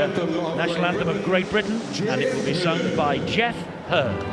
national anthem of Great Britain, and it will be sung by Jeff Hurd.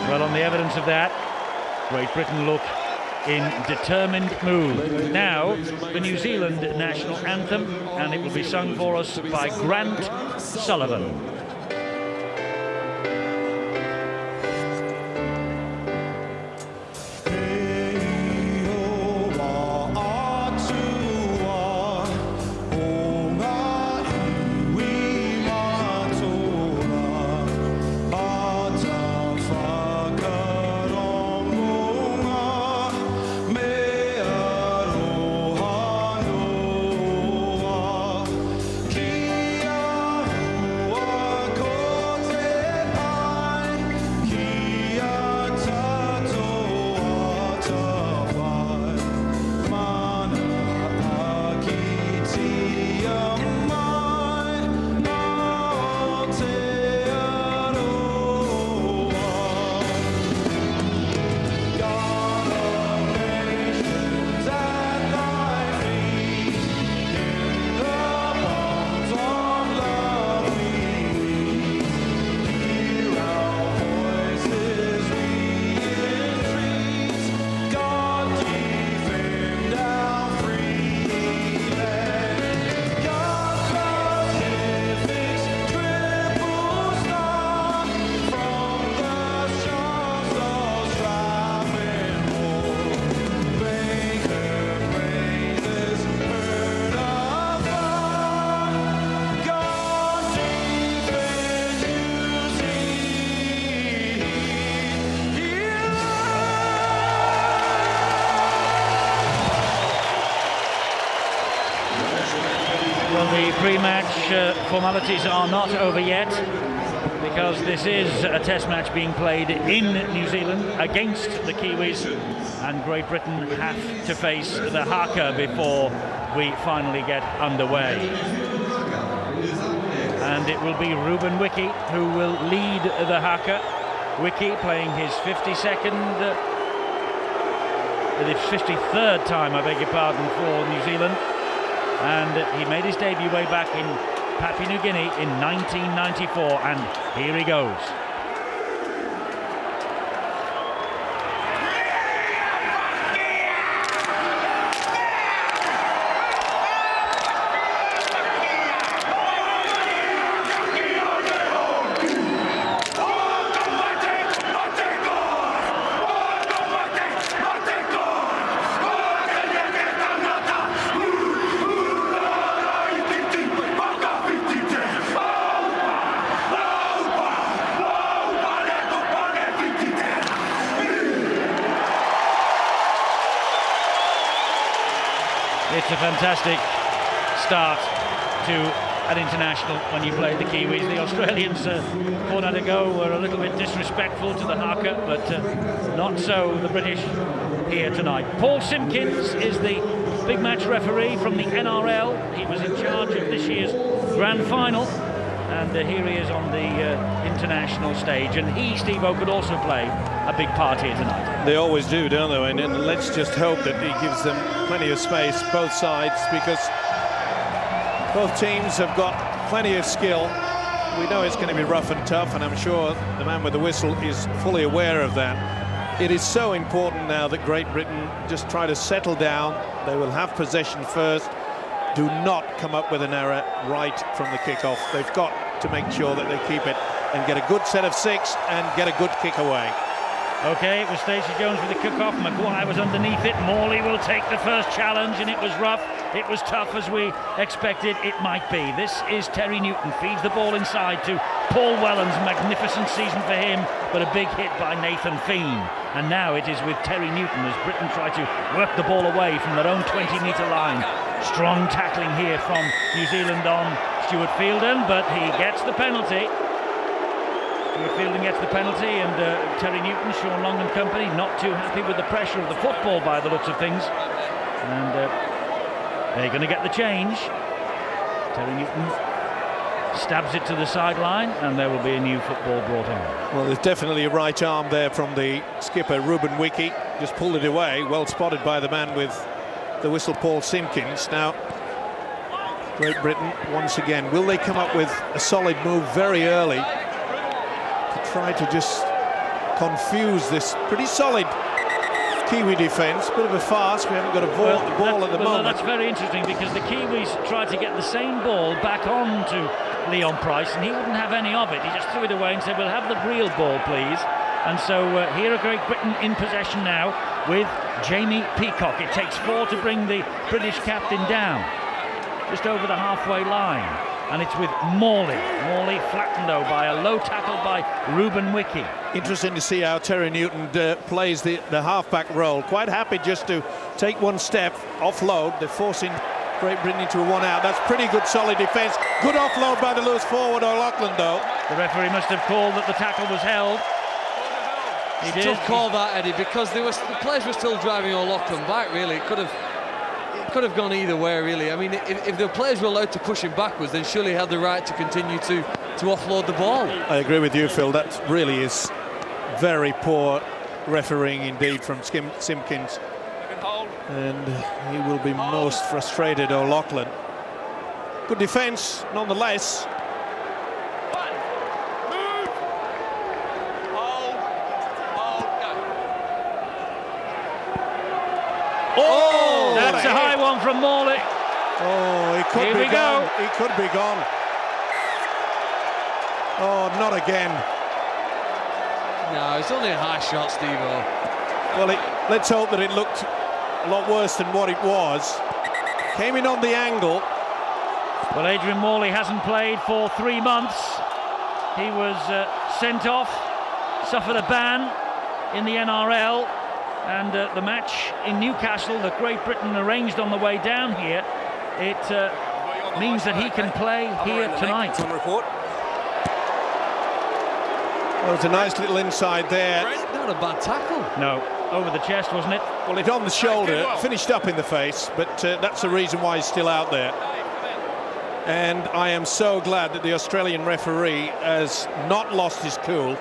Well, on the evidence of that, Great Britain look in determined mood. Now, the New Zealand national anthem, and it will be sung for us by Grant Sullivan. Well, the pre-match formalities are not over yet, because this is a test match being played in New Zealand against the Kiwis, and Great Britain have to face the Haka before we finally get underway. And it will be Ruben Wiki who will lead the Haka. Wiki playing his 53rd time, I beg your pardon, for New Zealand. And he made his debut way back in Papua New Guinea in 1994, and here he goes. It's a fantastic start to an international when you play the Kiwis. The Australians a fortnight ago were a little bit disrespectful to the Haka, but not so the British here tonight. Paul Simpkins is the big match referee from the NRL. He was in charge of this year's grand final, and here he is on the international stage. And he, Steve-O, could also play a big part here tonight. They always do, don't they? And let's just hope that he gives them plenty of space, both sides, because both teams have got plenty of skill. We know it's going to be rough and tough, and I'm sure the man with the whistle is fully aware of that. It is so important now that Great Britain just try to settle down. They will have possession first. Do not come up with an error right from the kickoff. They've got to make sure that they keep it and get a good set of six and get a good kick away. Okay, it was Stacey Jones with the kick-off. Maguire was underneath it. Morley will take the first challenge, and it was rough. It was tough, as we expected it might be. This is Terry Newton, feeds the ball inside to Paul Wellens. Magnificent season for him, but a big hit by Nathan Feen. And now it is with Terry Newton as Britain try to work the ball away from their own 20-metre line. Strong tackling here from New Zealand on Stuart Fielden, but he gets the penalty. Stuart Fielden gets the penalty, and Terry Newton, Sean Long and company, not too happy with the pressure of the football by the looks of things. And they're going to get the change. Terry Newton stabs it to the sideline, and there will be a new football brought on. Well, there's definitely a right arm there from the skipper, Ruben Wiki. Just pulled it away, well spotted by the man with the whistle, Paul Simpkins. Now, Great Britain, once again, will they come up with a solid move very early to try to just confuse this pretty solid Kiwi defence? Bit of a farce. We haven't got a ball at the moment. That's very interesting, because the Kiwis tried to get the same ball back on to Leon Price, and he wouldn't have any of it. He just threw it away and said, "We'll have the real ball, please." And so here are Great Britain in possession now with Jamie Peacock. It takes 4 to bring the British captain down, just over the halfway line. And it's with Morley. Morley flattened though by a low tackle by Ruben Wiki. Interesting to see how Terry Newton plays the half-back role. Quite happy just to take one step, offload. They're forcing Great Britain into a one-out. That's pretty good, solid defence. Good offload by the loose forward, O'Loughlin, though. The referee must have called that the tackle was held. He did. Tough call that, Eddie, because the players were still driving O'Loughlin back, really. It could have gone either way, really. I mean, if the players were allowed to push him backwards, then surely he had the right to continue to offload the ball. I agree with you, Phil. That really is very poor refereeing indeed from Simpkins. And he will be most frustrated, O'Loughlin. Good defence, nonetheless. Oh, that's a high one from Morley. Oh, he could be gone. He could be gone. Oh, not again. No, it's only a high shot, Steve-O. Well, let's hope that it looked a lot worse than what it was. Came in on the angle. Well, Adrian Morley hasn't played for 3 months. He was sent off, suffered a ban in the NRL, and the match in Newcastle that Great Britain arranged on the way down here, it means that he can play here tonight. Well, it's a nice little inside there. Not a bad tackle. No, over the chest, wasn't it? Well, it on the shoulder, finished up in the face, but that's the reason why he's still out there. And I am so glad that the Australian referee has not lost his cool.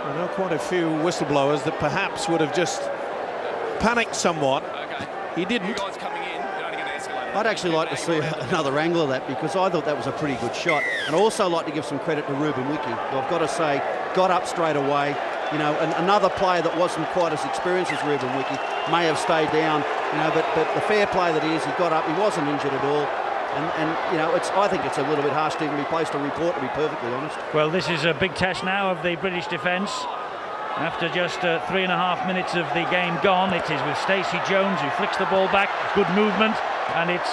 I know quite a few whistleblowers that perhaps would have just panicked somewhat. He didn't. I'd actually like to see another angle of that, because I thought that was a pretty good shot. And I also like to give some credit to Ruben Wiki, who I've got to say got up straight away. You know, and another player that wasn't quite as experienced as Ruben Wiki may have stayed down, you know, but the fair play that he is, he got up, he wasn't injured at all. And you know, I think it's a little bit harsh to even be placed a report, to be perfectly honest. Well, this is a big test now of the British defence. After just 3.5 minutes of the game gone, it is with Stacey Jones who flicks the ball back. Good movement, and it's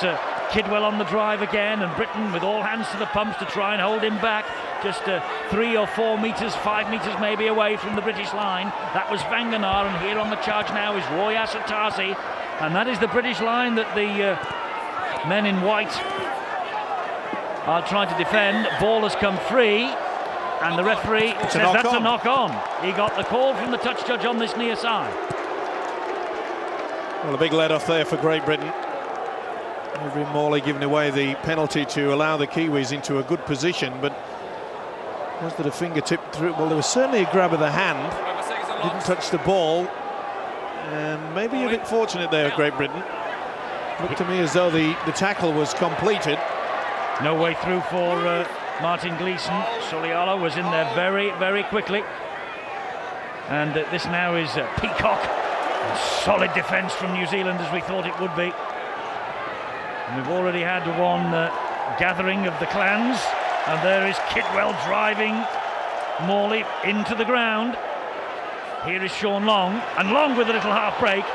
Kidwell on the drive again, and Britain with all hands to the pumps to try and hold him back. Just 3 or 4 metres, 5 metres maybe away from the British line. That was Vanganar, and here on the charge now is Roy Asatasi, and that is the British line that the men in white are trying to defend. Ball has come free, and the referee says that's a knock on. He got the call from the touch judge on this near side. Well, a big let off there for Great Britain. Adrian Morley giving away the penalty to allow the Kiwis into a good position, but was there a fingertip through? Well, there was certainly a grab of the hand. Didn't touch the ball, and maybe a bit fortunate there, Great Britain. Looked to me as though the tackle was completed. No way through for Martin Gleeson. Soliala was in there very, very quickly. And this now is Peacock. Solid defence from New Zealand, as we thought it would be. And we've already had one gathering of the clans. And there is Kidwell driving Morley into the ground. Here is Sean Long, and Long with a little half break.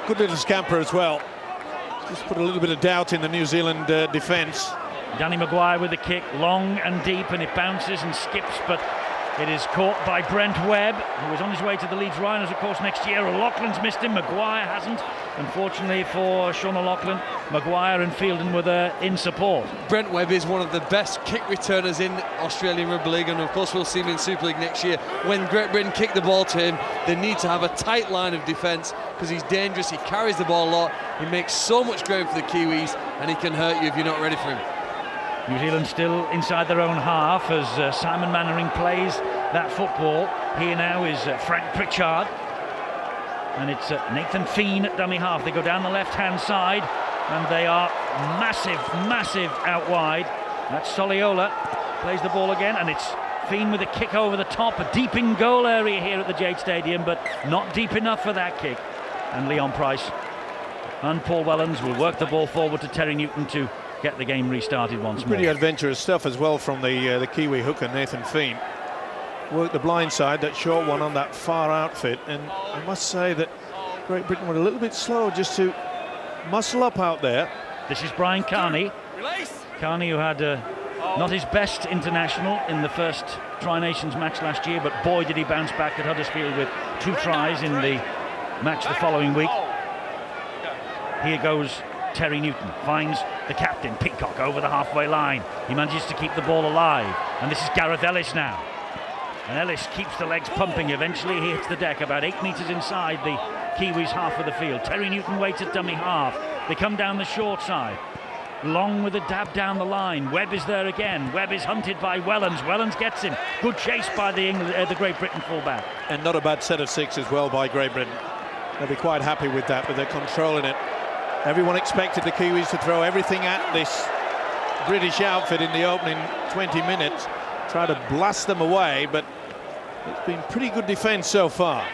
Good little scamper as well. Just put a little bit of doubt in the New Zealand defence. Danny Maguire with the kick, long and deep, and it bounces and skips, but it is caught by Brent Webb, who was on his way to the Leeds Rhinos, of course, next year. O'Loughlin's missed him, Maguire hasn't. Unfortunately for Sean O'Loughlin, Maguire and Fielden were there in support. Brent Webb is one of the best kick returners in Australian Rugby League, and of course we'll see him in Super League next year. When Great Britain kick the ball to him, they need to have a tight line of defence because he's dangerous, he carries the ball a lot, he makes so much ground for the Kiwis, and he can hurt you if you're not ready for him. New Zealand still inside their own half as Simon Mannering plays that football. Here now is Frank Pritchard, and it's Nathan Fien at dummy half. They go down the left-hand side, and they are massive out wide. That's Soliola, plays the ball again, and it's Fien with a kick over the top, a deep in goal area here at the Jade Stadium, but not deep enough for that kick. And Leon Price and Paul Wellens will work the ball forward to Terry Newton to get the game restarted once more. Pretty adventurous stuff as well from the Kiwi hooker Nathan Fien. Worked the blind side, that short one on that far outfit, and I must say that Great Britain were a little bit slow just to muscle up out there. This is Brian Carney. Carney, who had not his best international in the first Tri-Nations match last year, but boy did he bounce back at Huddersfield with 2 tries in the match the following week. Here goes Terry Newton, finds the captain, Peacock, over the halfway line. He manages to keep the ball alive, and this is Gareth Ellis now. And Ellis keeps the legs pumping. Eventually he hits the deck about 8 metres inside the Kiwis' half of the field. Terry Newton waits at dummy half. They come down the short side. Long with a dab down the line. Webb is there again. Webb is hunted by Wellens. Wellens gets him. Good chase by the Great Britain fullback. And not a bad set of 6 as well by Great Britain. They'll be quite happy with that, but they're controlling it. Everyone expected the Kiwis to throw everything at this British outfit in the opening 20 minutes, try to blast them away, but it's been pretty good defence so far.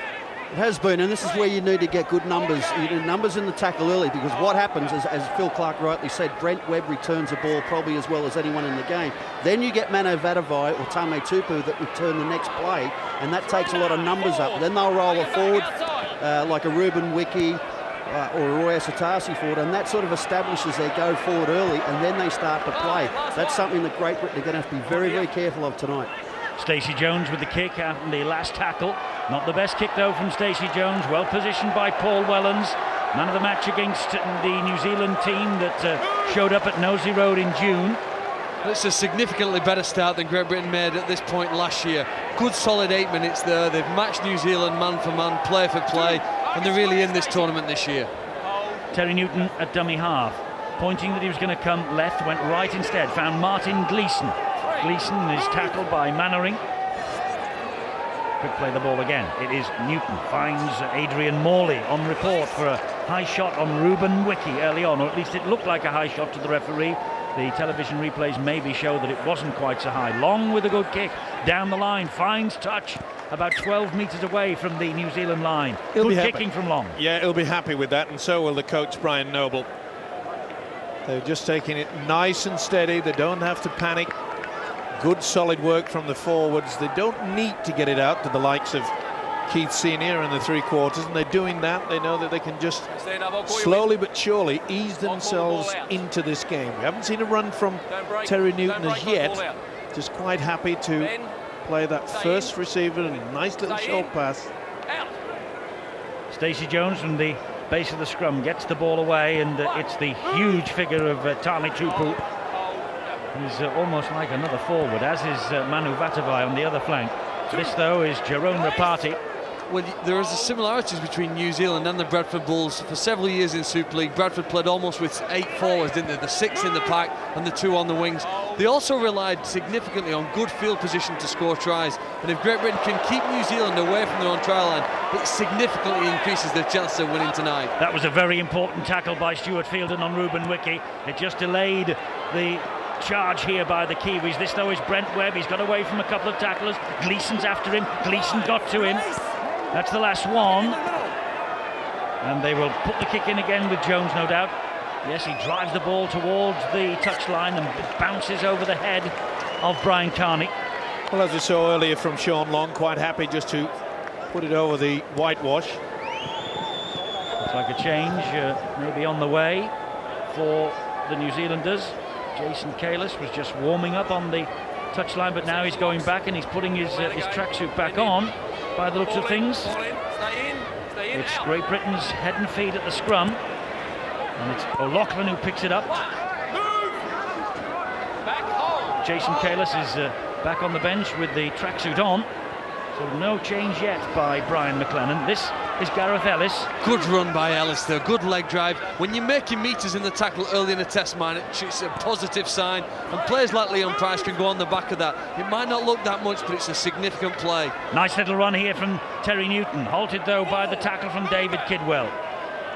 It has been, and this is where you need to get good numbers. You need numbers in the tackle early, because what happens is, as Phil Clark rightly said, Brent Webb returns the ball probably as well as anyone in the game. Then you get Mano Vatuvei or Tame Tupu that return the next play, and that takes a lot of numbers up. Then they'll roll it forward like a Ruben Wiki or a Roy Asotasi forward, and that sort of establishes their go forward early, and then they start to play. That's something that Great Britain are going to have to be very, very careful of tonight. Stacey Jones with the kick out in the last tackle. Not the best kick though from Stacey Jones. Well positioned by Paul Wellens. Man of the match against the New Zealand team that showed up at Nosey Road in June. It's a significantly better start than Great Britain made at this point last year. Good solid 8 minutes there. They've matched New Zealand man for man, play for play, and they're really in this tournament this year. Terry Newton at dummy half, pointing that he was going to come left, went right instead, found Martin Gleeson. Gleeson is tackled by Mannering. Quick play the ball again. It is Newton, finds Adrian Morley on report for a high shot on Ruben Wiki early on, or at least it looked like a high shot to the referee. The television replays maybe show that it wasn't quite so high. Long with a good kick down the line, finds touch about 12 metres away from the New Zealand line. Good kicking from Long. Yeah, he'll be happy with that, and so will the coach Brian Noble. They're just taking it nice and steady. They don't have to panic. Good solid work from the forwards. They don't need to get it out to the likes of Keith Senior in the 3/4, and they're doing that. They know that they can just slowly but surely ease themselves into this game. We haven't seen a run from Terry Newton as yet. Just quite happy to play that first receiver and a nice little short pass. Stacey Jones from the base of the scrum gets the ball away, and it's the huge figure of Tame Tupu. He's almost like another forward, as is Manu Vatuvei on the other flank. This, though, is Jerome Rapati. Well, there is similarities between New Zealand and the Bradford Bulls. For several years in Super League, Bradford played almost with 8 forwards, didn't they? The 6 in the pack and the 2 on the wings. They also relied significantly on good field position to score tries. And if Great Britain can keep New Zealand away from their own try line, it significantly increases their chance of winning tonight. That was a very important tackle by Stuart Fielden on Ruben Wiki. It just delayed the charge here by the Kiwis. This, though, is Brent Webb. He's got away from a couple of tacklers. Gleeson's after him. Gleeson got to him. That's the last one. And they will put the kick in again with Jones, no doubt. Yes, he drives the ball towards the touchline and bounces over the head of Brian Carney. Well, as we saw earlier from Sean Long, quite happy just to put it over the whitewash. Looks like a change maybe on the way for the New Zealanders. Jason Kalis was just warming up on the touchline, but now he's going back and he's putting his tracksuit back on by the looks of things. It's Great Britain's head and feet at the scrum, and it's O'Loughlin who picks it up. Jason Kalis is back on the bench with the tracksuit on, so no change yet by Brian McLennan. This is Gareth Ellis. Good run by Ellis there, good leg drive. When you're making meters in the tackle early in a test match, it's a positive sign, and players like Leon Price can go on the back of that. It might not look that much, but it's a significant play. Nice little run here from Terry Newton, halted though by the tackle from David Kidwell.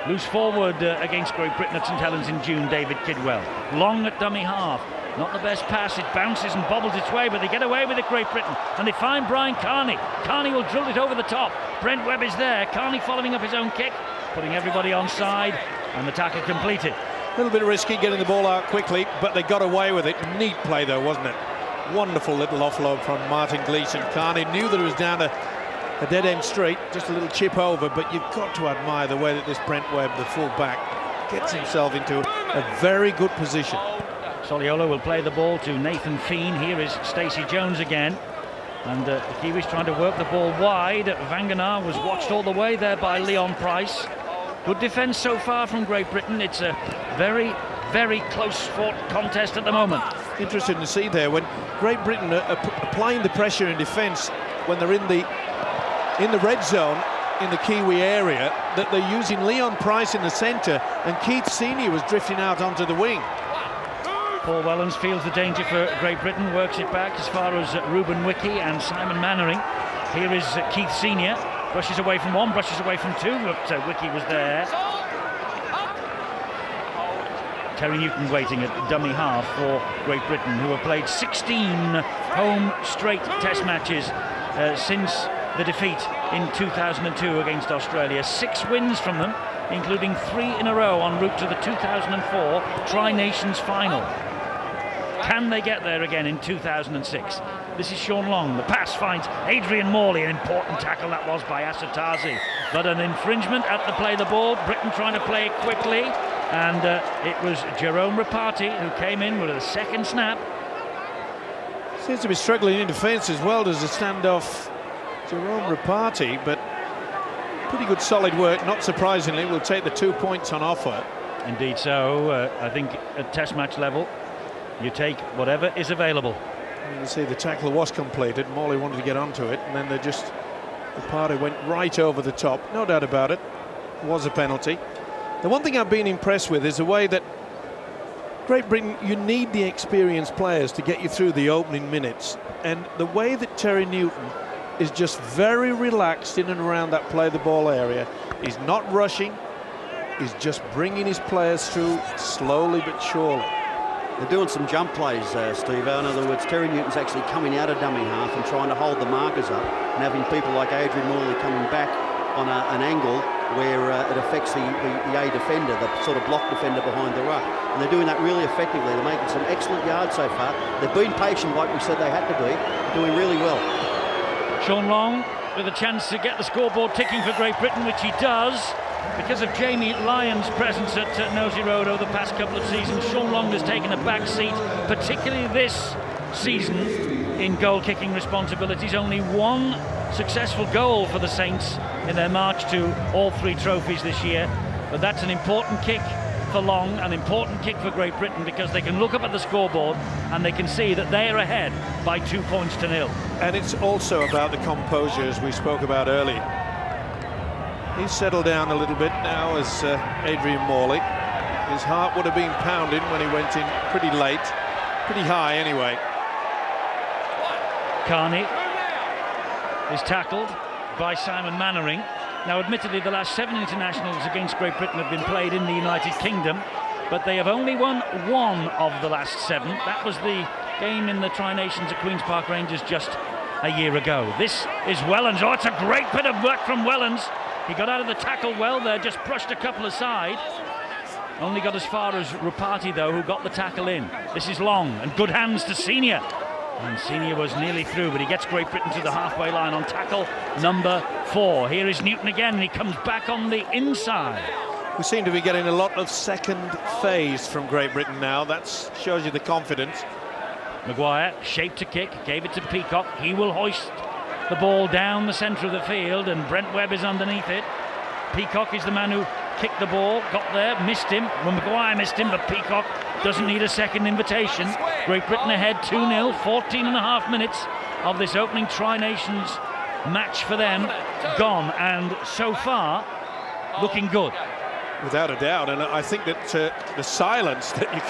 Loose forward against Great Britain at St Helens in June, David Kidwell. Long at dummy half. Not the best pass, it bounces and bobbles its way, but they get away with it, Great Britain, and they find Brian Carney. Carney will drill it over the top. Brent Webb is there. Carney following up his own kick, putting everybody on side, and the tackle completed. A little bit risky getting the ball out quickly, but they got away with it. Neat play though, wasn't it? Wonderful little offload from Martin Gleeson. Carney knew that it was down a dead-end street, just a little chip over, but you've got to admire the way that this Brent Webb, the full-back, gets himself into a very good position. Soliolo will play the ball to Nathan Feen. Here is Stacey Jones again, and the Kiwis trying to work the ball wide. Vanganar was watched all the way there by Leon Price. Good defence so far from Great Britain. It's a very, very close-fought contest at the moment. Interesting to see there when Great Britain are applying the pressure in defence when they're in the red zone in the Kiwi area, that they're using Leon Price in the centre and Keith Senior was drifting out onto the wing. Paul Wellens feels the danger for Great Britain, works it back as far as Ruben Wiki and Simon Mannering. Here is Keith Senior, brushes away from one, brushes away from two, but Wiki was there. Terry Newton waiting at dummy half for Great Britain, who have played 16 home straight test matches since the defeat in 2002 against Australia. 6 wins from them, including 3 in a row en route to the 2004 Tri-Nations final. Can they get there again in 2006? This is Sean Long. The pass finds Adrian Morley. An important tackle that was by Asatazi. But an infringement at the play the ball. Britain trying to play it quickly. And it was Jerome Rapati who came in with a second snap. Seems to be struggling in defence as well as a standoff. Jerome Rapati, but pretty good solid work. Not surprisingly, we'll take the 2 points on offer. Indeed so. I think at test match level, you take whatever is available. You can see the tackle was completed. Morley wanted to get onto it, and then the party went right over the top. No doubt about it. It was a penalty. The one thing I've been impressed with is the way that Great Britain, you need the experienced players to get you through the opening minutes. And the way that Terry Newton is just very relaxed in and around that play the ball area. He's not rushing. He's just bringing his players through slowly but surely. They're doing some jump plays, Steve. In other words, Terry Newton's actually coming out of dummy half and trying to hold the markers up, and having people like Adrian Morley coming back on an angle where it affects the A defender, the sort of block defender behind the ruck. And they're doing that really effectively. They're making some excellent yards so far. They've been patient like we said they had to be, doing really well. Sean Long with a chance to get the scoreboard ticking for Great Britain, which he does. Because of Jamie Lyon's presence at Nosy Road over the past couple of seasons, Sean Long has taken a back seat, particularly this season, in goal-kicking responsibilities. Only one successful goal for the Saints in their march to all 3 trophies this year. But that's an important kick for Long, an important kick for Great Britain, because they can look up at the scoreboard and they can see that they are ahead by 2 points to 0. And it's also about the composure, as we spoke about earlier. He's settled down a little bit now as Adrian Morley. His heart would have been pounding when he went in pretty late, pretty high anyway. Carney is tackled by Simon Mannering. Now, admittedly, the last 7 internationals against Great Britain have been played in the United Kingdom, but they have only won 1 of the last 7. That was the game in the Tri-Nations at Queen's Park Rangers just a year ago. This is Wellens. Oh, it's a great bit of work from Wellens. He got out of the tackle well there, just brushed a couple aside. Only got as far as Rapati, though, who got the tackle in. This is Long, and good hands to Senior. And Senior was nearly through, but he gets Great Britain to the halfway line on tackle number 4. Here is Newton again, and he comes back on the inside. We seem to be getting a lot of second phase from Great Britain now. That shows you the confidence. Maguire shaped to kick, gave it to Peacock. He will hoist the ball down the centre of the field, and Brent Webb is underneath it. Peacock is the man who kicked the ball, got there, missed him. Well, Maguire missed him, but Peacock doesn't need a second invitation. Great Britain ahead 2-0, 14 and a half minutes of this opening Tri-Nations match for them gone, and so far looking good. Without a doubt, and I think that the silence that you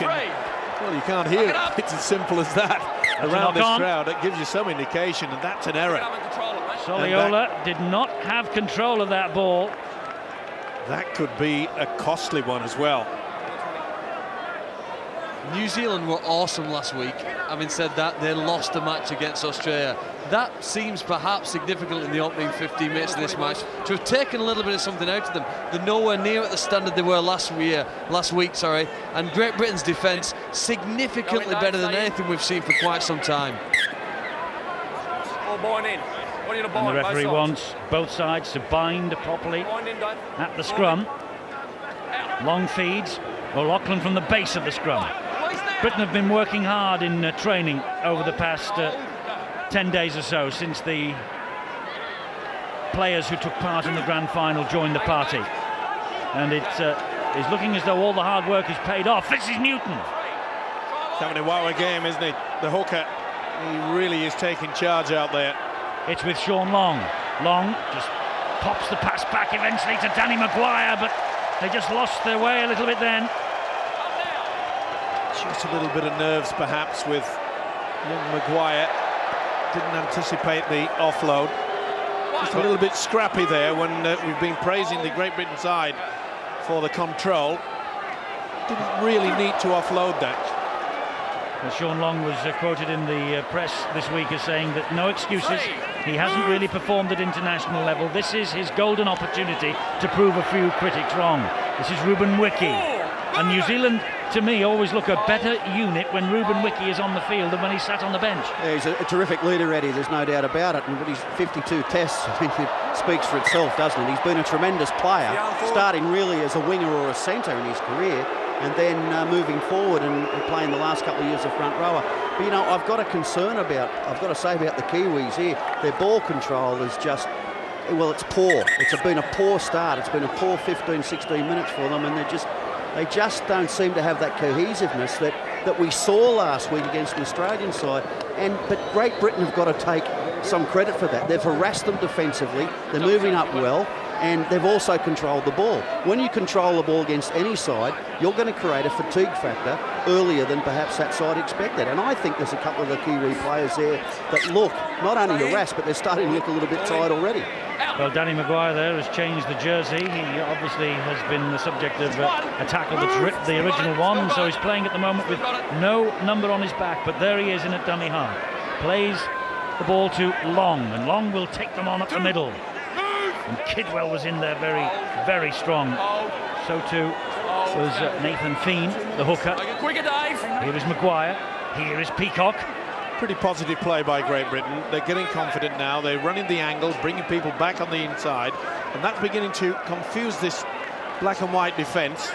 can't hear it. It's as simple as that around this crowd. It gives you some indication, and that's an error. Soliola did not have control of that ball. That could be a costly one as well. New Zealand were awesome last week. Having said that, they lost the match against Australia. That seems perhaps significant in the opening 15 minutes of this match to have taken a little bit of something out of them. They're nowhere near at the standard they were last week, and Great Britain's defence significantly better than anything we've seen for quite some time. And the referee wants both sides to bind properly at the scrum. Long feeds, O'Loughlin from the base of the scrum. Britain have been working hard in training over the past 10 days or so since the players who took part in the grand final joined the party. And it is looking as though all the hard work has paid off. This is Newton. He's having a wow game, isn't he? The hooker, he really is taking charge out there. It's with Sean Long. Long just pops the pass back eventually to Danny Maguire, but they just lost their way a little bit then. Just a little bit of nerves perhaps with young Maguire. Didn't anticipate the offload. Just a little bit scrappy there when we've been praising the Great Britain side for the control. Didn't really need to offload that. Well, Sean Long was quoted in the press this week as saying that no excuses. He hasn't really performed at international level. This is his golden opportunity to prove a few critics wrong. This is Ruben Wiki. And New Zealand, to me, always look a better unit when Ruben Wiki is on the field than when he's sat on the bench. Yeah, he's a terrific leader, Eddie, there's no doubt about it. And with his 52 tests, I think it speaks for itself, doesn't it? He's been a tremendous player, starting really as a winger or a centre in his career, and then moving forward and playing the last couple of years of front rower. But, you know, I've got to say about the Kiwis here, their ball control is just, well, it's poor. It's been a poor start. It's been a poor 15, 16 minutes for them, and they just don't seem to have that cohesiveness that we saw last week against the Australian side. But Great Britain have got to take some credit for that. They've harassed them defensively. They're moving up well, and they've also controlled the ball. When you control the ball against any side, you're going to create a fatigue factor earlier than perhaps that side expected. And I think there's a couple of the Kiwi players there that look not only harassed, but they're starting to look a little bit tired already. Well, Danny Maguire there has changed the jersey. He obviously has been the subject of a tackle that's ripped the original one, so he's playing at the moment with no number on his back, but there he is in a dummy half. Plays the ball to Long, and Long will take them on at the middle. And Kidwell was in there very, very strong. So too was Nathan Feen, the hooker. Here is Maguire. Here is Peacock. Pretty positive play by Great Britain. They're getting confident now. They're running the angles, bringing people back on the inside, and that's beginning to confuse this black and white defence.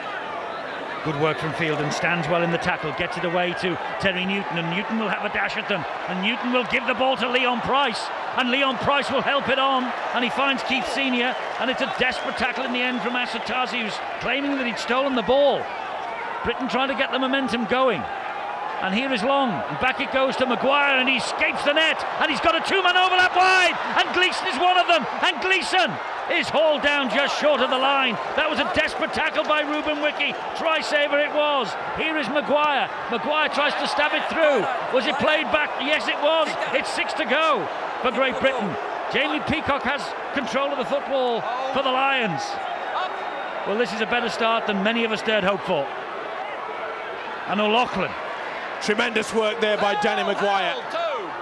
Good work from Fielden, stands well in the tackle, gets it away to Terry Newton, and Newton will have a dash at them, and Newton will give the ball to Leon Price, and Leon Price will help it on, and he finds Keith Senior, and it's a desperate tackle in the end from Asotasi, who's claiming that he'd stolen the ball. Britain trying to get the momentum going. And here is Long, and back it goes to Maguire, and he escapes the net, and he's got a two-man overlap wide, and Gleeson is one of them, and Gleeson is hauled down just short of the line. That was a desperate tackle by Ruben Wiki. Try saver it was. Here is Maguire. Maguire tries to stab it through. Was it played back? Yes, it was. It's 6 to go for Great Britain. Jamie Peacock has control of the football for the Lions. Well, this is a better start than many of us dared hope for. And O'Loughlin. Tremendous work there by Danny Maguire.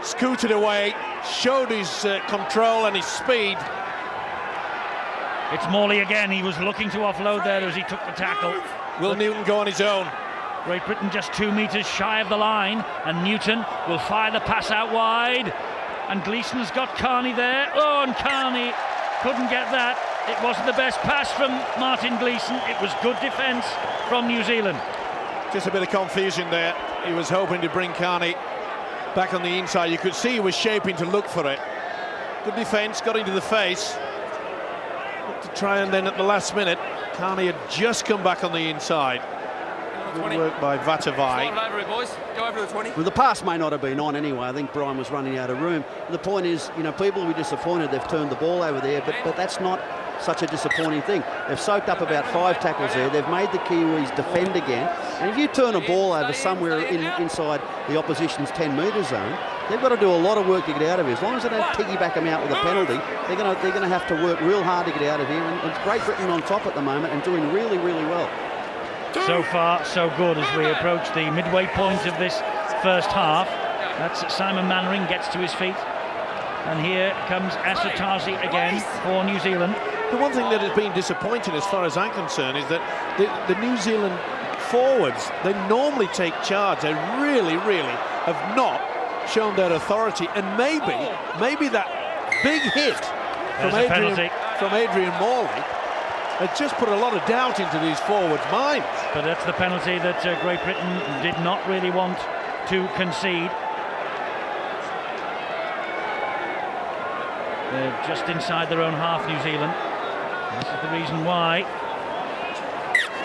Scooted away, showed his control and his speed. It's Morley again. He was looking to offload there as he took the tackle. Will Newton go on his own? Great Britain just 2 metres shy of the line, and Newton will fire the pass out wide, and Gleeson's got Carney there. Oh, and Carney couldn't get that. It wasn't the best pass from Martin Gleeson. It was good defence from New Zealand. Just a bit of confusion there. He was hoping to bring Carney back on the inside. You could see he was shaping to look for it. Good defence, got into the face. Looked to try, and then at the last minute, Carney had just come back on the inside. Good work by Vatuvei. Well, the pass may not have been on anyway. I think Brian was running out of room. The point is, you know, people will be disappointed they've turned the ball over there, but that's not such a disappointing thing. They've soaked up about 5 tackles there. They've made the Kiwis defend again. And if you turn a ball over somewhere inside the opposition's 10-metre zone, they've got to do a lot of work to get out of here. As long as they don't piggyback them out with a penalty, they're going to have to work real hard to get out of here. And it's Great Britain on top at the moment and doing really, really well. So far, so good as we approach the midway point of this first half. That's Simon Mannering gets to his feet. And here comes Asotasi again for New Zealand. The one thing that has been disappointing as far as I'm concerned is that the New Zealand forwards, they normally take charge. They really, really have not shown their authority. And maybe that big hit from Adrian Morley has just put a lot of doubt into these forwards' minds. But that's the penalty that Great Britain did not really want to concede. They're just inside their own half, New Zealand. This is the reason why.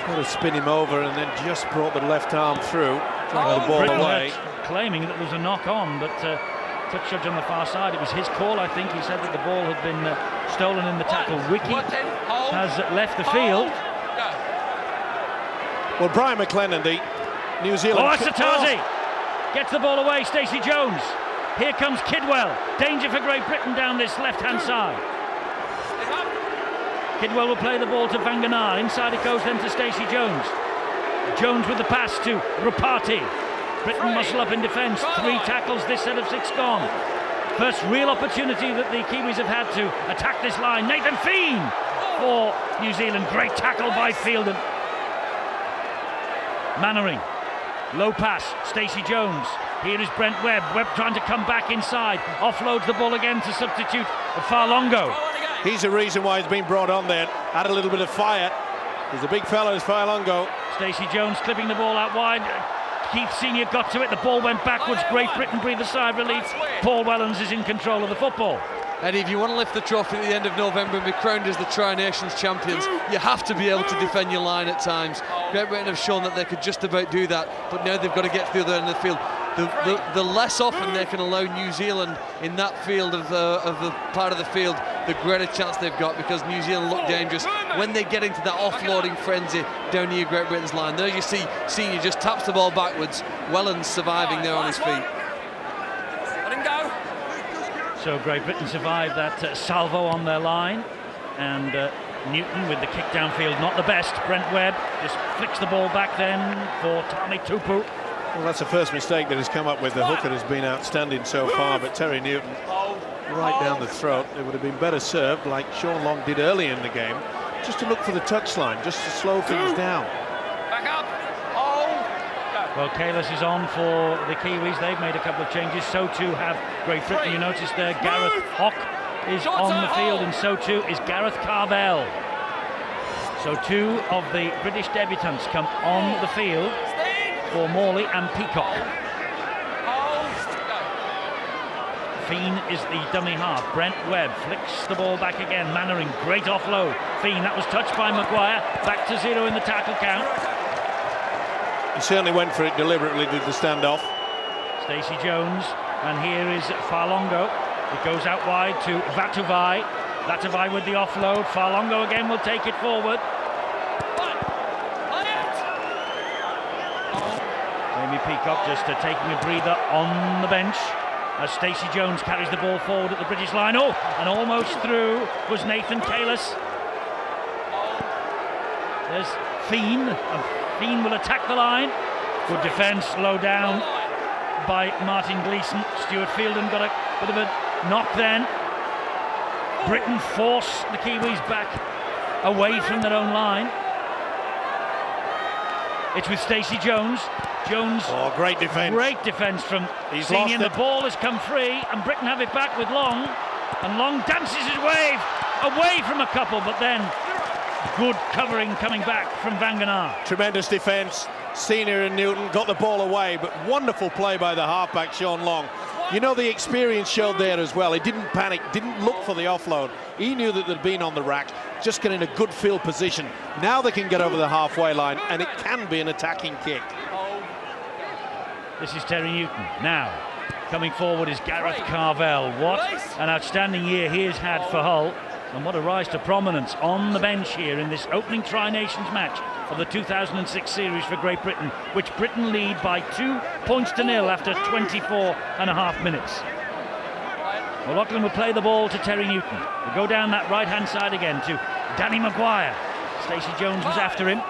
Got to spin him over and then just brought the left arm through, trying the ball Britain away. Claiming that there was a knock on, but touch judge on the far side, it was his call, I think. He said that the ball had been stolen in the tackle. Wiki has left the field. Well, Brian McLennan, the New Zealand... Oh, Asotasi gets the ball away. Stacey Jones. Here comes Kidwell. Danger for Great Britain down this left-hand side. Kidwell will play the ball to Vanganar. Inside it goes then to Stacey Jones. Jones with the pass to Rupati. Britain muscle up in defence. 3 tackles this set of 6 gone. First real opportunity that the Kiwis have had to attack this line. Nathan Fien for New Zealand. Great tackle by Fielden. Mannering. Low pass. Stacey Jones. Here is Brent Webb. Webb trying to come back inside. Offloads the ball again to substitute Farlongo. He's the reason why he's been brought on there. Add a little bit of fire. He's a big fellow, is Farlongo. Stacey Jones clipping the ball out wide. Keith Senior got to it. The ball went backwards. Great Britain breathed a sigh of relief. Paul Wellens is in control of the football. And if you want to lift the trophy at the end of November and be crowned as the Tri-Nations champions, you have to be able to defend your line at times. Great Britain have shown that they could just about do that, but now they've got to get to the other end of the field. The less often they can allow New Zealand in that field of the part of the field, the greater chance they've got, because New Zealand look dangerous when they get into that offloading frenzy down near Great Britain's line. There you see Senior just taps the ball backwards. Wellens surviving there on his feet. So Great Britain survived that salvo on their line, and Newton with the kick downfield, not the best. Brent Webb just flicks the ball back then for Tami Tupu. Well, that's the first mistake that has come up with. The hooker has been outstanding so far, but Terry Newton right down the throat. It would have been better served, like Sean Long did early in the game, just to look for the touchline, just to slow things down. Back up. Well, Kalis is on for the Kiwis. They've made a couple of changes. So too have Great Britain. You notice there Gareth Hock is on the field, and so too is Gareth Carvell. So 2 of the British debutants come on the field for Morley and Peacock. Fien is the dummy half. Brent Webb flicks the ball back again. Mannering, great offload. Fien, that was touched by Maguire. Back to 0 in the tackle count. He certainly went for it deliberately, did the standoff. Stacey Jones, and here is Farlongo. It goes out wide to Vatuvei. Vatuvei with the offload. Farlongo again will take it forward. Amy Peacock just taking a breather on the bench as Stacey Jones carries the ball forward at the British line. Oh, and almost through was Nathan Kalis. There's Fien, and Fien will attack the line. Good defence, low down by Martin Gleeson. Stuart Fielden got a bit of a knock then. Britain force the Kiwis back away from their own line. It's with Stacey Jones. Jones. Oh, great defence. Great defence from He's Senior. lost The ball has come free, and Britain have it back with Long. And Long dances his way away from a couple, but then good covering coming back from Vanganar. Tremendous defence. Senior and Newton got the ball away, but wonderful play by the halfback, Sean Long. You know, the experience showed there as well. He didn't panic, didn't look for the offload. He knew that they'd been on the rack, just getting a good field position. Now they can get over the halfway line, and it can be an attacking kick. This is Terry Newton. Now, coming forward is Gareth Carvell. What an outstanding year he has had for Hull, and what a rise to prominence on the bench here in this opening Tri-Nations match of the 2006 series for Great Britain, which Britain lead by 2 points to nil after 24.5 minutes. Well, Lachlan will play the ball to Terry Newton. We'll go down that right-hand side again to Danny Maguire. Stacey Jones was after him.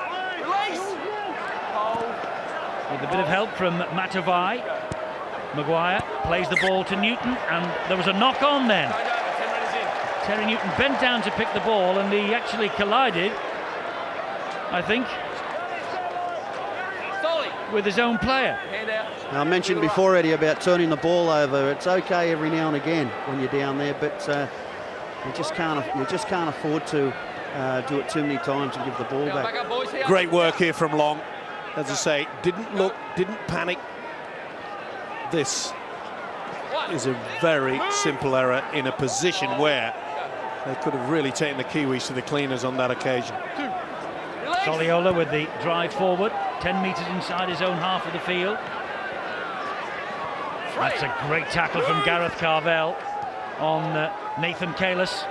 With a bit of help from Matavai. Maguire plays the ball to Newton, and there was a knock on then. Terry Newton bent down to pick the ball, and he actually collided, I think, with his own player. Now, I mentioned before, Eddie, about turning the ball over. It's okay every now and again when you're down there, but you just can't afford to do it too many times and give the ball back. Great work here from Long. As I say, didn't look, didn't panic. This is a very simple error in a position where they could have really taken the Kiwis to the cleaners on that occasion. Soliola with the drive forward, 10 metres inside his own half of the field. That's a great tackle from Gareth Carvell on Nathan Kalis.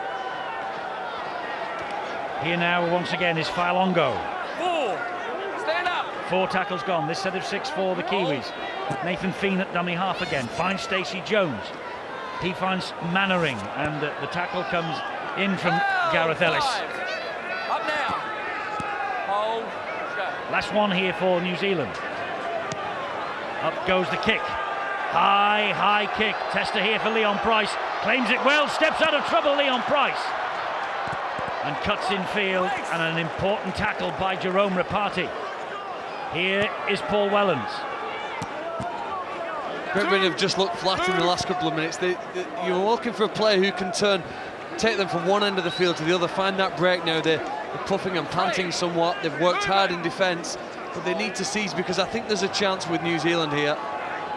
Here now once again is Failongo. 4 tackles gone, this set of 6 for the Kiwis. Nathan Feen at dummy half again, finds Stacey Jones. He finds Mannering, and the tackle comes in from Gareth Ellis. Up now. Hold. Last one here for New Zealand. Up goes the kick. High kick. Tester here for Leon Price. Claims it well, steps out of trouble, Leon Price. And cuts in field, and an important tackle by Jerome Rapati. Here is Paul Wellens. Great Britain have just looked flat in the last couple of minutes. You're looking for a player who can take them from one end of the field to the other, find that break now. They're puffing and panting somewhat. They've worked hard in defence, but they need to seize, because I think there's a chance with New Zealand here.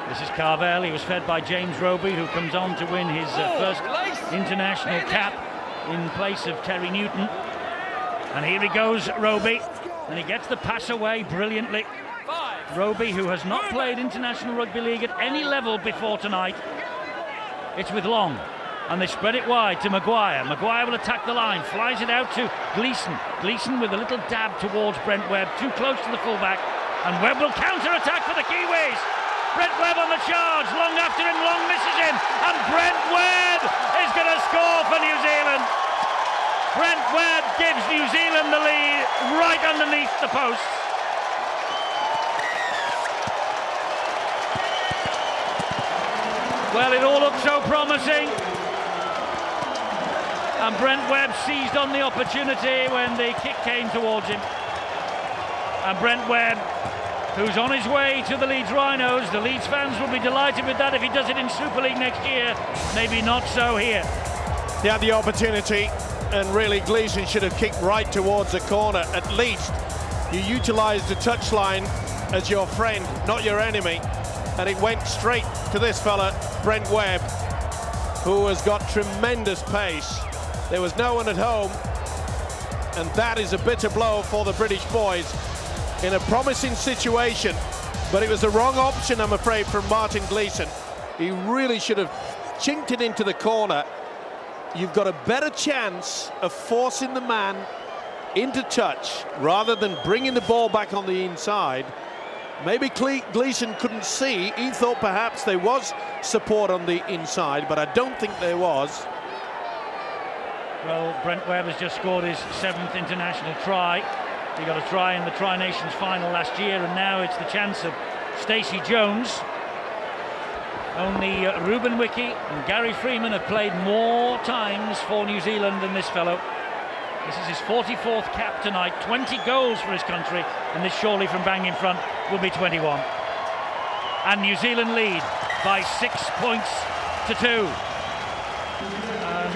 This is Carvell. He was fed by James Roby, who comes on to win his first international cap in place of Terry Newton. And here he goes, Roby, and he gets the pass away brilliantly. Roby, who has not played International Rugby League at any level before tonight. It's with Long, and they spread it wide to Maguire. Maguire will attack the line, flies it out to Gleeson. Gleeson with a little dab towards Brent Webb, too close to the fullback, and Webb will counter-attack for the Kiwis. Brent Webb on the charge, Long after him, Long misses him, and Brent Webb is going to score for New Zealand. Brent Webb gives New Zealand the lead right underneath the posts. Well, it all looked so promising, and Brent Webb seized on the opportunity when the kick came towards him. And Brent Webb, who's on his way to the Leeds Rhinos, the Leeds fans will be delighted with that if he does it in Super League next year. Maybe not so here. He had the opportunity, and really Gleeson should have kicked right towards the corner. At least you utilised the touchline as your friend, not your enemy. And it went straight to this fella, Brent Webb, who has got tremendous pace. There was no one at home, and that is a bitter blow for the British boys in a promising situation. But it was the wrong option, I'm afraid, from Martin Gleeson. He really should have chinked it into the corner. You've got a better chance of forcing the man into touch rather than bringing the ball back on the inside. Maybe Gleeson couldn't see. He thought perhaps there was support on the inside, but I don't think there was. Well, Brent Webb has just scored his 7th international try. He got a try in the Tri-Nations final last year, and now it's the chance of Stacey Jones. Only Ruben Wiki and Gary Freeman have played more times for New Zealand than this fellow. This is his 44th cap tonight, 20 goals for his country, and this surely from bang in front will be 21. And New Zealand lead by 6 points to 2.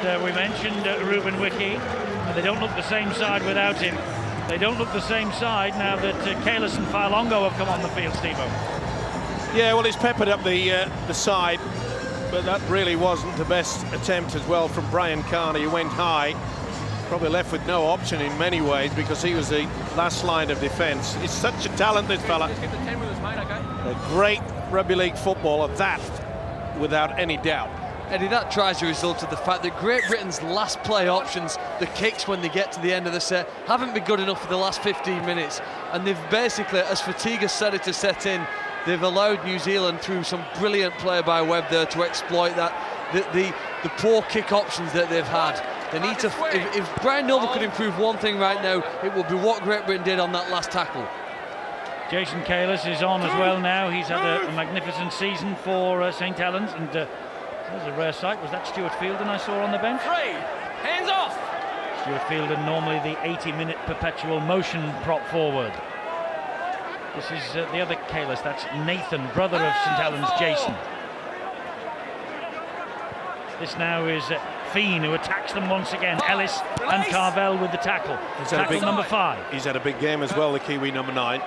And we mentioned Ruben Wiki, and they don't look the same side without him. They don't look the same side now that Kalis and Failongo have come on the field, Steve-O. Yeah, well, he's peppered up the side, but that really wasn't the best attempt as well from Brian Carney. He went high, probably left with no option in many ways because he was the last line of defence. He's such a talent, this fella. Let's get the 10 with us, mate, okay? A great rugby league footballer, that without any doubt. Eddie, that tries a result of the fact that Great Britain's last play options, the kicks when they get to the end of the set, haven't been good enough for the last 15 minutes. And they've basically, as fatigue has started to set in, they've allowed New Zealand, through some brilliant play by Webb there, to exploit that, the poor kick options that they've had. They need to, if Brian Noble could improve one thing right now, it would be what Great Britain did on that last tackle. Jason Kalis is on as well now. He's had a magnificent season for St Helens, and that was a rare sight. Was that Stuart Fielden I saw on the bench? 3, hands off. Stuart Fielden, normally the 80-minute perpetual motion prop forward. This is the other Kalis, that's Nathan, brother of St Helens Jason. This now is Fiend, who attacks them once again. Ellis and Carvel with the tackle. Tackle number 5. He's had a big game as well, the Kiwi number 9.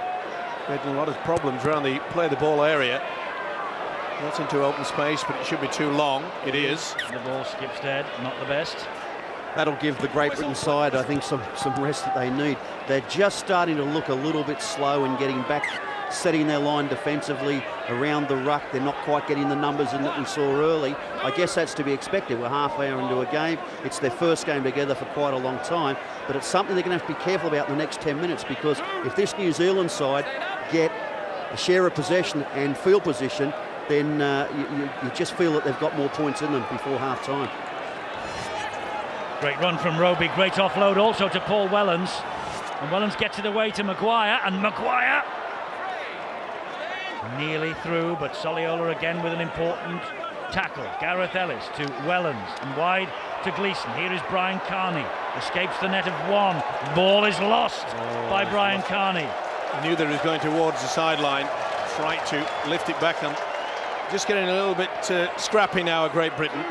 Creating a lot of problems around the play the ball area. That's into open space, but it should be too long. It is. The ball skips dead, not the best. That'll give the Great Britain side, I think, some rest that they need. They're just starting to look a little bit slow and getting back, setting their line defensively around the ruck. They're not quite getting the numbers in that we saw early. I guess that's to be expected. We're half hour into a game. It's their first game together for quite a long time, but it's something they're going to have to be careful about in the next 10 minutes, because if this New Zealand side get a share of possession and field position, then you just feel that they've got more points in them before half-time. Great run from Roby, great offload also to Paul Wellens. And Wellens gets it away to Maguire, and Maguire nearly through, but Soliola again with an important tackle. Gareth Ellis to Wellens, and wide to Gleeson. Here is Brian Carney, escapes the net of 1. Ball is lost by Brian Carney. He knew that he was going towards the sideline, tried to lift it back, and just getting a little bit scrappy now at Great Britain.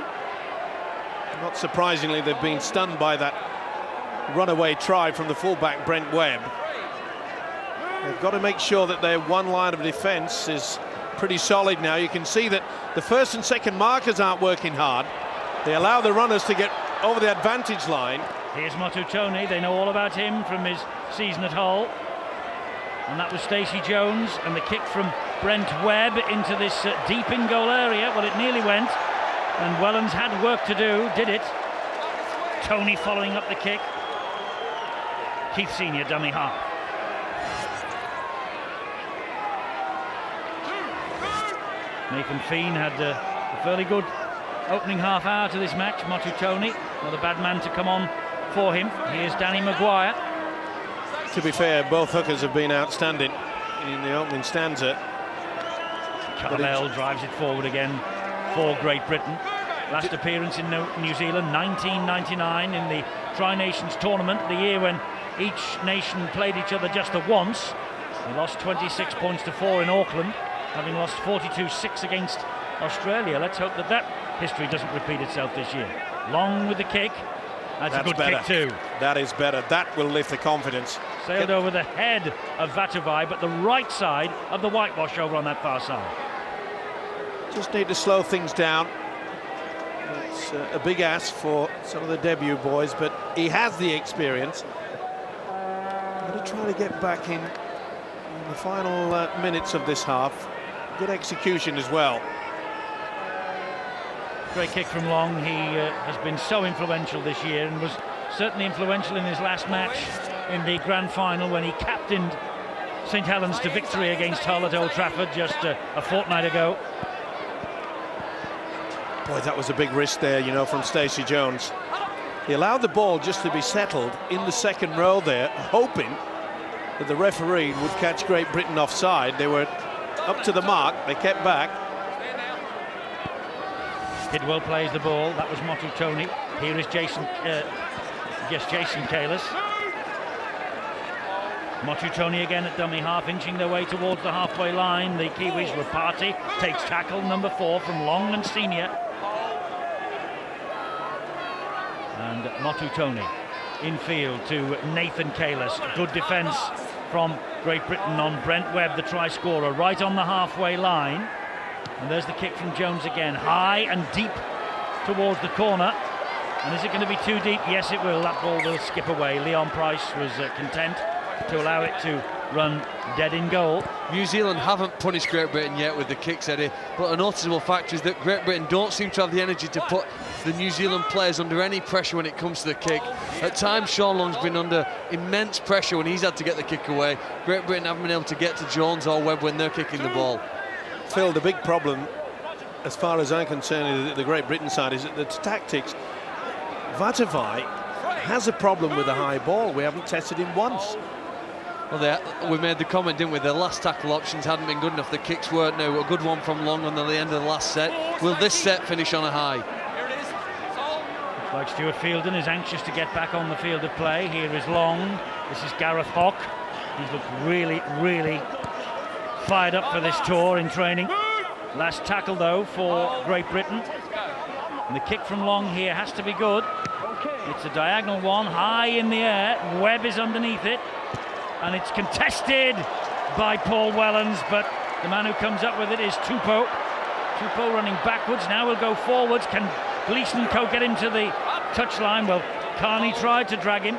Not surprisingly, they've been stunned by that runaway try from the fullback Brent Webb. They've got to make sure that their one line of defence is pretty solid now. You can see that the first and second markers aren't working hard. They allow the runners to get over the advantage line. Here's Matutoni, they know all about him from his season at Hull. And that was Stacey Jones, and the kick from Brent Webb into this deep in goal area. Well, it nearly went, and Wellens had work to do, did it. Tony following up the kick. Keith Senior, dummy half. Nathan Fiend had a fairly good opening half hour to this match. Matutoni, another bad man to come on for him. Here's Danny Maguire. To be fair, both hookers have been outstanding in the opening stanza. Carvel drives it forward again for Great Britain. Last appearance in New Zealand, 1999, in the Tri-Nations tournament, the year when each nation played each other just the once. They lost 26 points to 4 in Auckland, having lost 42-6 against Australia. Let's hope that that history doesn't repeat itself this year. Long with the kick. That's a good better. kick too. That is better. That will lift the confidence. Sailed over the head of Vatuvai, but the right side of the whitewash over on that far side. Just need to slow things down. It's a big ask for some of the debut boys, but he has the experience. Going to try to get back in the final minutes of this half. Good execution as well. Great kick from Long. He has been so influential this year, and was certainly influential in his last match in the grand final when he captained St Helens to victory against Hull at Old Trafford just a fortnight ago. Boy, that was a big risk there, you know, from Stacey Jones. He allowed the ball just to be settled in the second row there, hoping that the referee would catch Great Britain offside. They were up to the mark. They kept back. Bidwell plays the ball. That was Matutoni. Here is Jason yes, Jason Kalis. Motu Tony again at dummy half, inching their way towards the halfway line. The Kiwis, Rapati takes tackle number 4 from Long and Senior. And Motu Tony infield to Nathan Kalis. Good defence from Great Britain on Brent Webb, the try scorer, right on the halfway line. And there's the kick from Jones again, high and deep towards the corner. And is it going to be too deep? Yes, it will. That ball will skip away. Leon Price was content to allow it to run dead in goal. New Zealand haven't punished Great Britain yet with the kicks, Eddie, but a noticeable factor is that Great Britain don't seem to have the energy to put the New Zealand players under any pressure when it comes to the kick. At times Sean Long's been under immense pressure when he's had to get the kick away. Great Britain haven't been able to get to Jones or Webb when they're kicking the ball. Phil, the big problem, as far as I'm concerned, the Great Britain side is that the tactics. Vatuvei has a problem with the high ball. We haven't tested him once. Well, we made the comment, didn't we? The last tackle options hadn't been good enough. The kicks weren't. No, a good one from Long on the end of the last set. Will this set finish on a high? Looks like Stuart Fielden is anxious to get back on the field of play. Here is Long. This is Gareth Hock. He's looked really, really fired up for this tour in training. Last tackle, though, for Great Britain. And the kick from Long here has to be good. It's a diagonal one, high in the air. Webb is underneath it. And it's contested by Paul Wellens, but the man who comes up with it is Tupou. Tupou running backwards, now will go forwards. Can Gleeson and Co get him to the touchline? Well, Carney tried to drag him.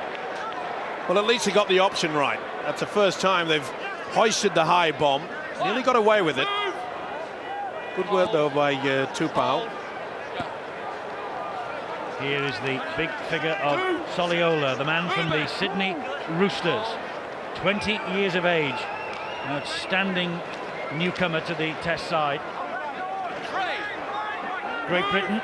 Well, at least he got the option right. That's the first time they've hoisted the high bomb. Nearly got away with it. Good work, though, by Tupou. Here is the big figure of Soliola, the man from the Sydney Roosters. 20 years of age, an outstanding newcomer to the Test side. Great Britain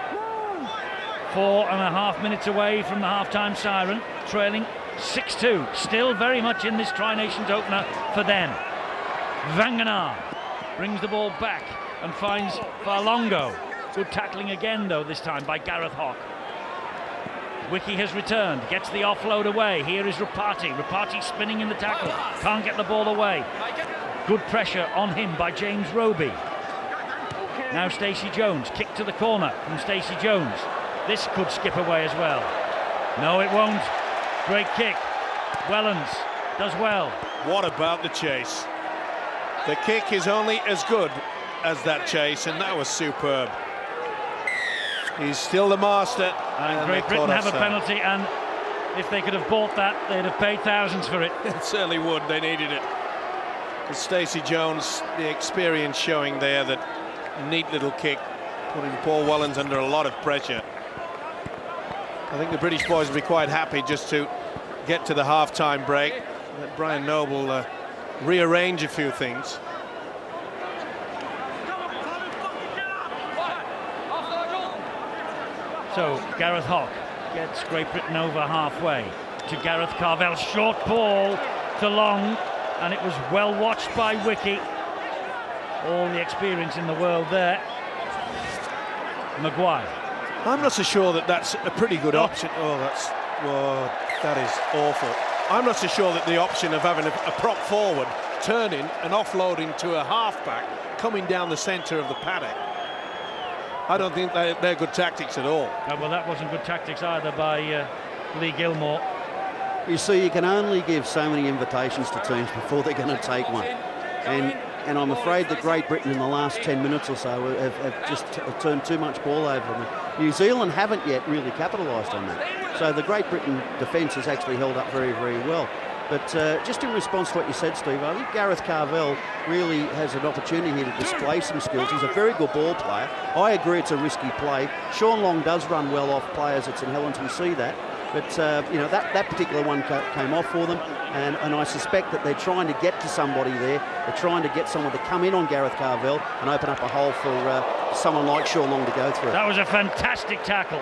4.5 minutes away from the half-time siren, trailing 6-2, still very much in this Tri-Nations opener for them. Vanganar brings the ball back and finds Farlongo. Good tackling again, though, this time by Gareth Hock. Wiki has returned, gets the offload away. Here is Rapati. Rapati spinning in the tackle, can't get the ball away. Good pressure on him by James Roby. Now Stacey Jones, kick to the corner from Stacey Jones. This could skip away as well. No, it won't. Great kick. Wellens does well. What about the chase? The kick is only as good as that chase, and that was superb. He's still the master. And Great Britain have a penalty, and if they could have bought that, they'd have paid thousands for it. It certainly would. They needed it. Stacey Jones, the experience showing there, that neat little kick, putting Paul Wellens under a lot of pressure. I think the British boys will be quite happy just to get to the half-time break. Let Brian Noble rearrange a few things. So Gareth Hock gets Great Britain over halfway to Gareth Carvell. Short ball to Long, and it was well watched by Wiki. All the experience in the world there. Maguire. I'm not so sure that that's a pretty good option. That is awful. I'm not so sure that the option of having a prop forward, turning and offloading to a halfback, coming down the centre of the paddock. I don't think they're good tactics at all. Well, that wasn't good tactics either by Lee Gilmore. You see, you can only give so many invitations to teams before they're going to take one. And I'm afraid that Great Britain in the last 10 minutes or so have just turned too much ball over them. New Zealand haven't yet really capitalised on that. So the Great Britain defence has actually held up very, very well. But just in response to what you said, Steve, I think Gareth Carvell really has an opportunity here to display some skills. He's a very good ball player. I agree it's a risky play. Sean Long does run well off players at St Helens, we see that. But, that particular one came off for them. And I suspect that they're trying to get to somebody there. They're trying to get someone to come in on Gareth Carvell and open up a hole for someone like Sean Long to go through. That was a fantastic tackle.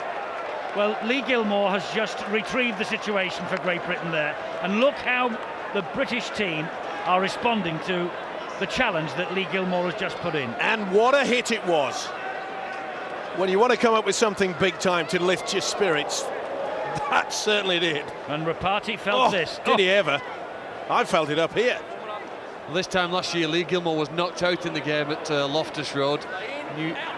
Well, Lee Gilmore has just retrieved the situation for Great Britain there. And look how the British team are responding to the challenge that Lee Gilmore has just put in. And what a hit it was. When you want to come up with something big time to lift your spirits, That certainly did. And Rapati felt this. Did he ever? I felt it up here. Well, this time last year, Lee Gilmore was knocked out in the game at Loftus Road.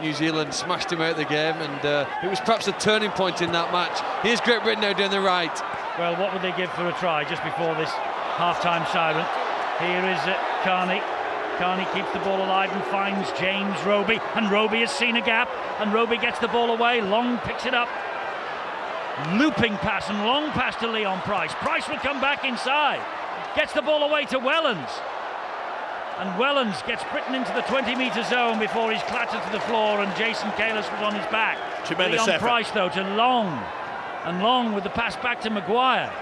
New Zealand smashed him out of the game, and it was perhaps a turning point in that match. Here's Great Britain now down the right. Well, what would they give for a try just before this half-time siren? Here is Carney. Carney keeps the ball alive and finds James Roby, and Roby has seen a gap, and Roby gets the ball away. Long picks it up. Looping pass and long pass to Leon Price. Price will come back inside. Gets the ball away to Wellens. And Wellens gets Britain into the 20-metre zone before he's clattered to the floor, and Jason Kalis was on his back. Tremendous Leon effort. Price, though, to Long. And Long with the pass back to Maguire.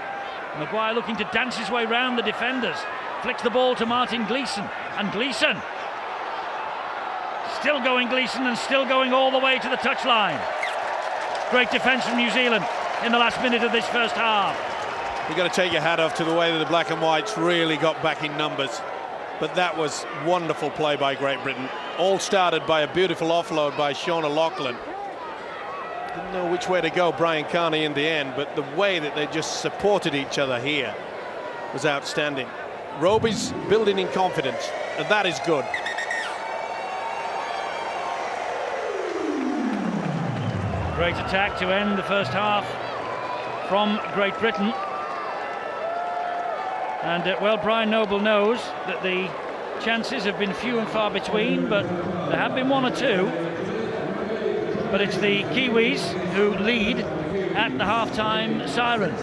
Maguire looking to dance his way round the defenders. Flicks the ball to Martin Gleeson. And Gleeson. Still going Gleeson, and still going all the way to the touchline. Great defence from New Zealand in the last minute of this first half. You've got to take your hat off to the way that the black and whites really got back in numbers. But that was wonderful play by Great Britain. All started by a beautiful offload by Sean O'Loughlin. Didn't know which way to go, Brian Carney, in the end, but the way that they just supported each other here was outstanding. Roby's building in confidence, and that is good. Great attack to end the first half from Great Britain. And well, Brian Noble knows that the chances have been few and far between, but there have been one or two. But it's the Kiwis who lead at the half-time siren.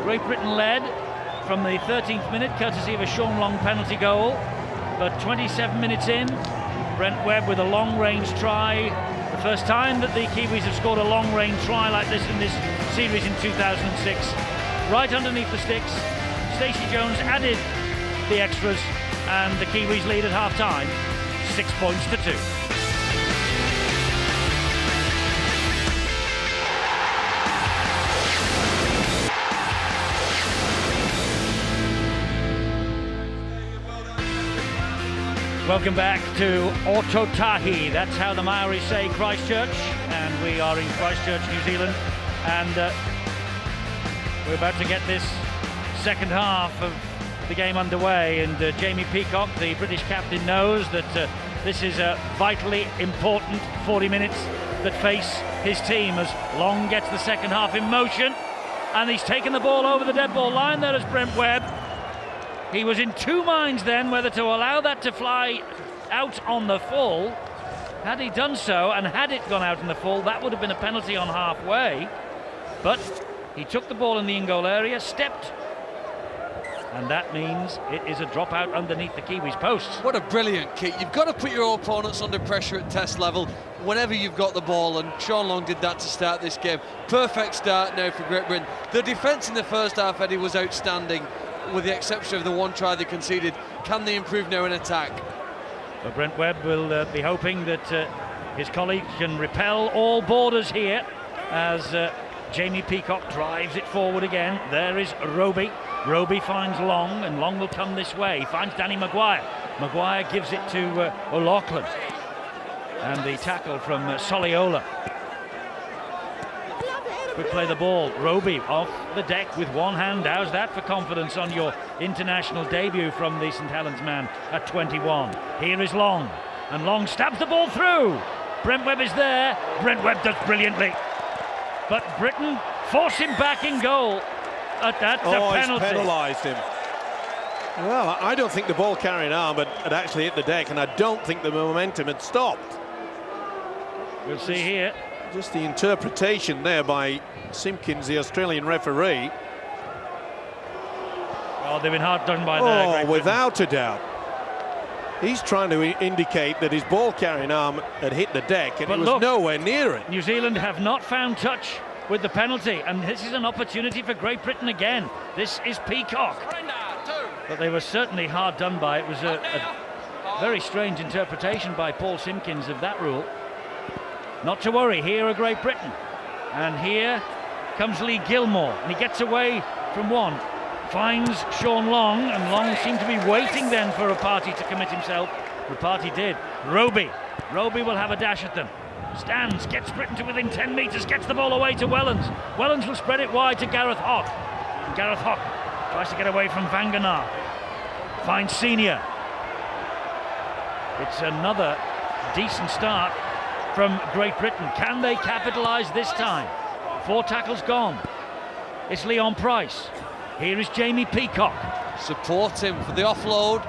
Great Britain led from the 13th minute, courtesy of a Sean Long penalty goal. But 27 minutes in, Brent Webb with a long-range try. The first time that the Kiwis have scored a long-range try like this in this series in 2006. Right underneath the sticks. Stacey Jones added the extras, and the Kiwis lead at half-time, 6 points to 2. Welcome back to Ototahi. That's how the Maori say Christchurch, and we are in Christchurch, New Zealand, and we're about to get this second half of the game underway, and Jamie Peacock, the British captain, knows that this is a vitally important 40 minutes that face his team as Long gets the second half in motion, and he's taken the ball over the dead ball line. There is Brent Webb. He was in two minds then whether to allow that to fly out on the full. Had he done so, and had it gone out in the full, that would have been a penalty on halfway, but he took the ball in the in-goal area, stepped, and that means it is a dropout underneath the Kiwis' posts. What a brilliant kick. You've got to put your opponents under pressure at test level whenever you've got the ball, and Sean Long did that to start this game. Perfect start now for Great Britain. The defence in the first half, Eddie, was outstanding, with the exception of the one try they conceded. Can they improve now in attack? Well, Brent Webb will be hoping that his colleague can repel all borders here as Jamie Peacock drives it forward again. There is Roby. Roby finds Long, and Long will come this way. He finds Danny Maguire. Maguire gives it to O'Loughlin. And the tackle from Soliola. Quick play the ball. Roby off the deck with one hand. How's that for confidence on your international debut from the St Helens man at 21? Here is Long. And Long stabs the ball through. Brent Webb is there. Brent Webb does brilliantly. But Britain force him back in goal. That's a penalty. He's penalised him. Well, I don't think the ball carrying arm had actually hit the deck, and I don't think the momentum had stopped. We'll see here. Just the interpretation there by Simpkins, the Australian referee. Oh, they've been hard done by there. Oh, without a doubt. He's trying to indicate that his ball carrying arm had hit the deck, and but it was look, nowhere near it. New Zealand have not found touch with the penalty, and this is an opportunity for Great Britain again. This is Peacock. But they were certainly hard done by. It was a very strange interpretation by Paul Simpkins of that rule. Not to worry, here are Great Britain. And here comes Lee Gilmore, and he gets away from one. Finds Sean Long, and Long seemed to be waiting then for Rapati to commit himself. Rapati did. Roby will have a dash at them. Stands, gets Britain to within 10 metres, gets the ball away to Wellens. Wellens will spread it wide to Gareth Hock. Gareth Hock tries to get away from Vanganar. Finds Senior. It's another decent start from Great Britain. Can they capitalise this time? 4 tackles gone. It's Leon Price. Here is Jamie Peacock. Support him for the offload.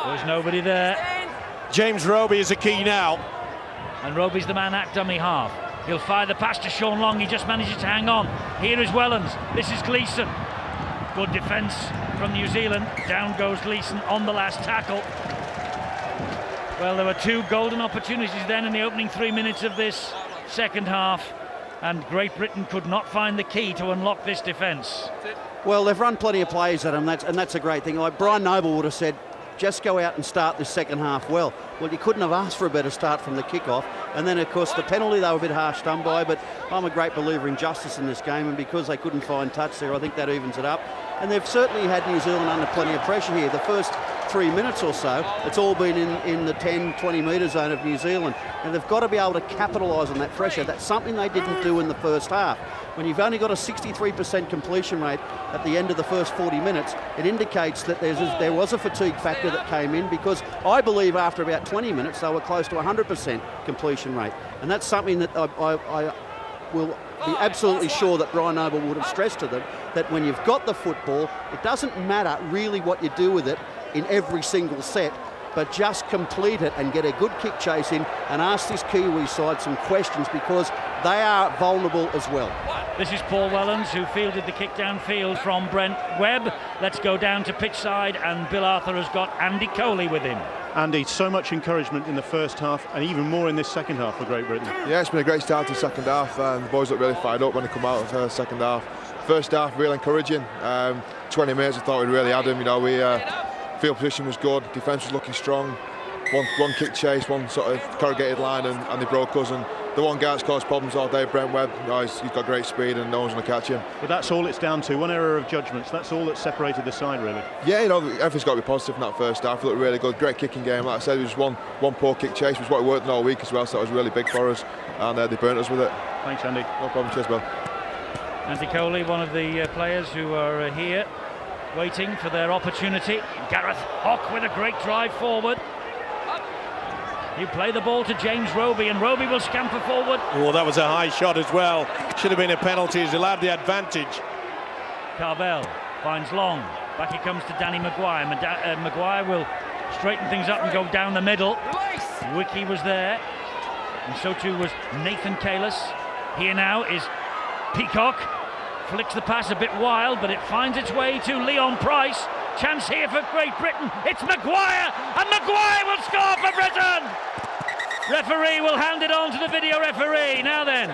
There's nobody there. James Roby is a key now. And Roby's the man at dummy half. He'll fire the pass to Sean Long. He just manages to hang on. Here is Wellens. This is Gleeson. Good defence from New Zealand. Down goes Gleeson on the last tackle. Well, there were 2 golden opportunities then in the opening 3 minutes of this second half, and Great Britain could not find the key to unlock this defence. Well, they've run plenty of plays at him, and that's a great thing. Like Brian Noble would have said, just go out and start this second half well. Well, you couldn't have asked for a better start from the kickoff. And then, of course, the penalty they were a bit harsh done by, but I'm a great believer in justice in this game, and because they couldn't find touch there, I think that evens it up. And they've certainly had New Zealand under plenty of pressure here. The first 3 minutes or so, it's all been in the 10-20 metre zone of New Zealand, and they've got to be able to capitalise on that pressure. That's something they didn't do in the first half. When you've only got a 63% completion rate at the end of the first 40 minutes, it indicates that there was a fatigue factor that came in, because I believe after about 20 minutes they were close to 100% completion rate, and that's something that I will be absolutely sure that Brian Noble would have stressed to them, that when you've got the football, it doesn't matter really what you do with it in every single set, but just complete it and get a good kick chase in and ask this Kiwi side some questions, because they are vulnerable as well. This is Paul Wellens, who fielded the kick downfield from Brent Webb. Let's go down to pitch side, and Bill Arthur has got Andy Coley with him. Andy, so much encouragement in the first half and even more in this second half for Great Britain. Yeah, it's been a great start to the second half. The boys look really fired up when they come out of the second half. First half, real encouraging. 20 minutes, I thought we really had them. You know, we field position was good, defence was looking strong. One kick chase, one sort of corrugated line, and they broke us. And the one guy that's caused problems all day, Brent Webb, you know, he's got great speed and no one's going to catch him. But that's all it's down to, one error of judgments. That's all that separated the side, really. Yeah, you know, everything's got to be positive in that first half. It looked really good, great kicking game. Like I said, it was one poor kick chase, which was what we worked on all week as well, so that was really big for us, and they burnt us with it. Thanks, Andy. No problem, cheers, Bill. Andy Coley, one of the players who are here waiting for their opportunity. Gareth Hock with a great drive forward. You play the ball to James Roby, and Roby will scamper forward. Oh, that was a high shot as well. Should have been a penalty. He'll have the advantage. Carvel finds Long. Back he comes to Danny Maguire. Maguire will straighten things up and go down the middle. Wiki was there, and so too was Nathan Kalis. Here now is Peacock. Flicks the pass a bit wild, but it finds its way to Leon Price. Chance here for Great Britain. It's Maguire, and Maguire will score for Britain. Referee will hand it on to the video referee. Now then.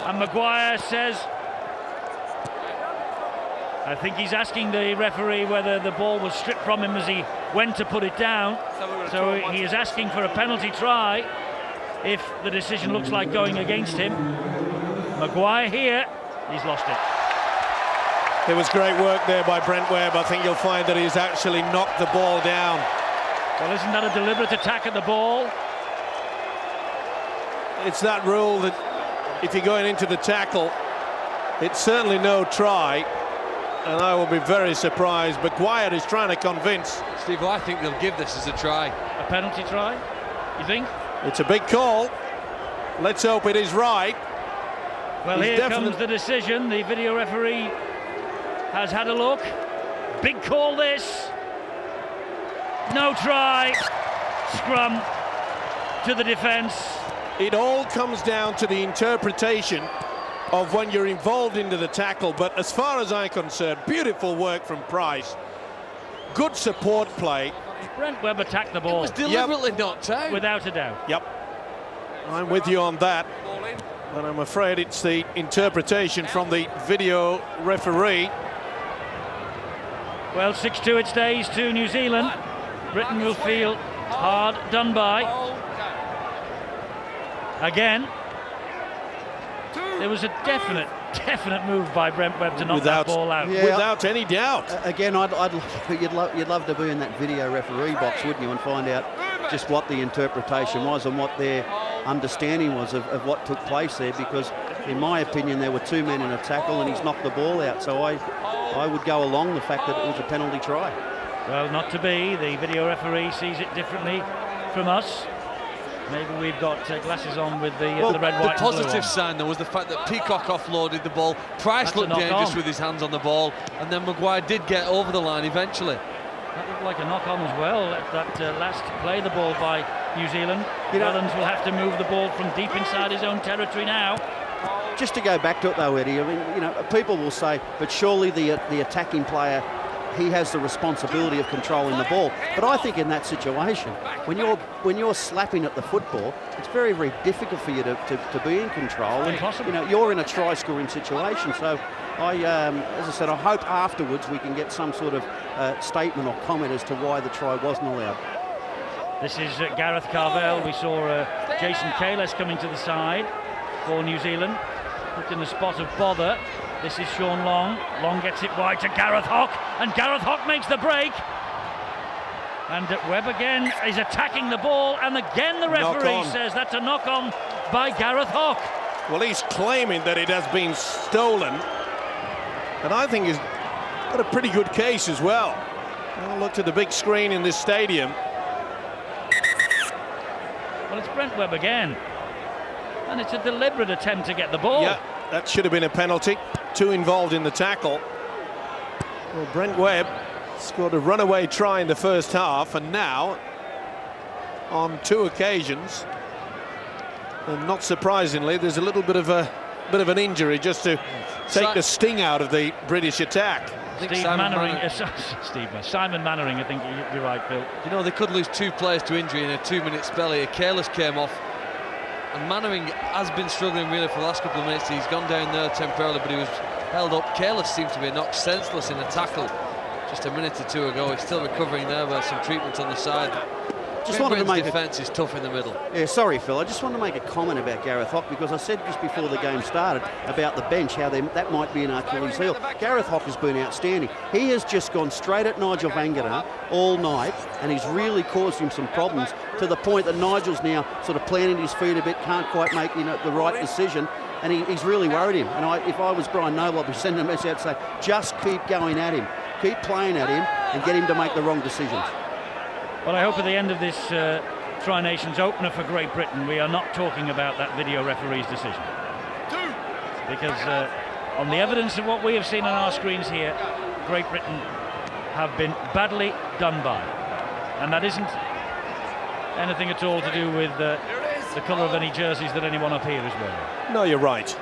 And Maguire says, I think he's asking the referee whether the ball was stripped from him as he went to put it down. So he is asking for a penalty try if the decision looks like going against him. Maguire here, he's lost it. It was great work there by Brent Webb. I think you'll find that he's actually knocked the ball down. Well, isn't that a deliberate attack at the ball? It's that rule that if you're going into the tackle, it's certainly no try, and I will be very surprised. Maguire is trying to convince. Steve, I think they'll give this as a try. A penalty try, you think? It's a big call. Let's hope it is right. Well, here comes the decision. The video referee has had a look. Big call this. No try. Scrum to the defence. It all comes down to the interpretation of when you're involved into the tackle, but as far as I'm concerned, beautiful work from Price. Good support play. Brent Webb attacked the ball. It was deliberately knocked out. Without a doubt. Yep. I'm with you on that. But I'm afraid it's the interpretation from the video referee. Well, 6-2 it stays to New Zealand. Britain will feel hard done by. Again, there was a definite move by Brent Webb to knock that ball out. Yeah, without any doubt. Again, you'd love to be in that video referee box, wouldn't you, and find out just what the interpretation was and what their understanding was of what took place there, because in my opinion there were 2 men in a tackle and he's knocked the ball out. So I would go along the fact that it was a penalty try. Well, not to be. The video referee sees it differently from us. Maybe we've got glasses on with the red, white, the and blue positive on. sign though was the fact that Peacock offloaded the ball. Price That's a looked knock dangerous on. with his hands on the ball, and then Maguire did get over the line eventually. That looked like a knock-on as well. That last play the ball by New Zealand. Wellens will have to move the ball from deep inside his own territory now. Just to go back to it though, Eddie, I mean, you know, people will say, but surely the attacking player, he has the responsibility of controlling the ball. But I think in that situation, when you're slapping at the football, it's very, very difficult for you to be in control. And, Impossible. you know, you're in a try-scoring situation. So as I said, I hope afterwards we can get some sort of statement or comment as to why the try wasn't allowed. This is Gareth Carvell. We saw Jason Kales coming to the side for New Zealand. Put in the spot of bother. This is Sean Long. Long gets it wide to Gareth Hock, and Gareth Hock makes the break. And Webb again is attacking the ball, and again the referee says that's a knock-on by Gareth Hock. Well, he's claiming that it has been stolen, and I think he's got a pretty good case as well. I'll look to the big screen in this stadium. Well, it's Brent Webb again, and it's a deliberate attempt to get the ball. Yeah, that should have been a penalty. 2 involved in the tackle. Well, Brent Webb scored a runaway try in the first half, and now on 2 occasions, and not surprisingly, there's a little bit of an injury just to take the sting out of the British attack. Simon Mannering, I think you're right, Phil. You know, they could lose 2 players to injury in a 2-minute spell here. Kalis came off, and Mannering has been struggling really for the last couple of minutes. He's gone down there temporarily, but he was held up. Kalis seemed to be knocked senseless in a tackle just a minute or 2 ago. He's still recovering there with some treatment on the side. Just wanted to make defence is tough in the middle. Yeah, sorry, Phil. I just want to make a comment about Gareth Hock, because I said just before the game started about the bench, how that might be an Achilles heel. Gareth Hock has been outstanding. He has just gone straight at Nigel Vangana all night, and he's really caused him some problems, to the point that Nigel's now sort of planting his feet a bit, can't quite make the right decision, and he's really worried him. And if I was Brian Noble, I'd be sending a message out saying, just keep going at him, keep playing at him, and get him to make the wrong decisions. Well, I hope at the end of this Tri Nations opener for Great Britain, we are not talking about that video referee's decision. Because on the evidence of what we have seen on our screens here, Great Britain have been badly done by. And that isn't anything at all to do with the colour of any jerseys that anyone up here is wearing. No, you're right.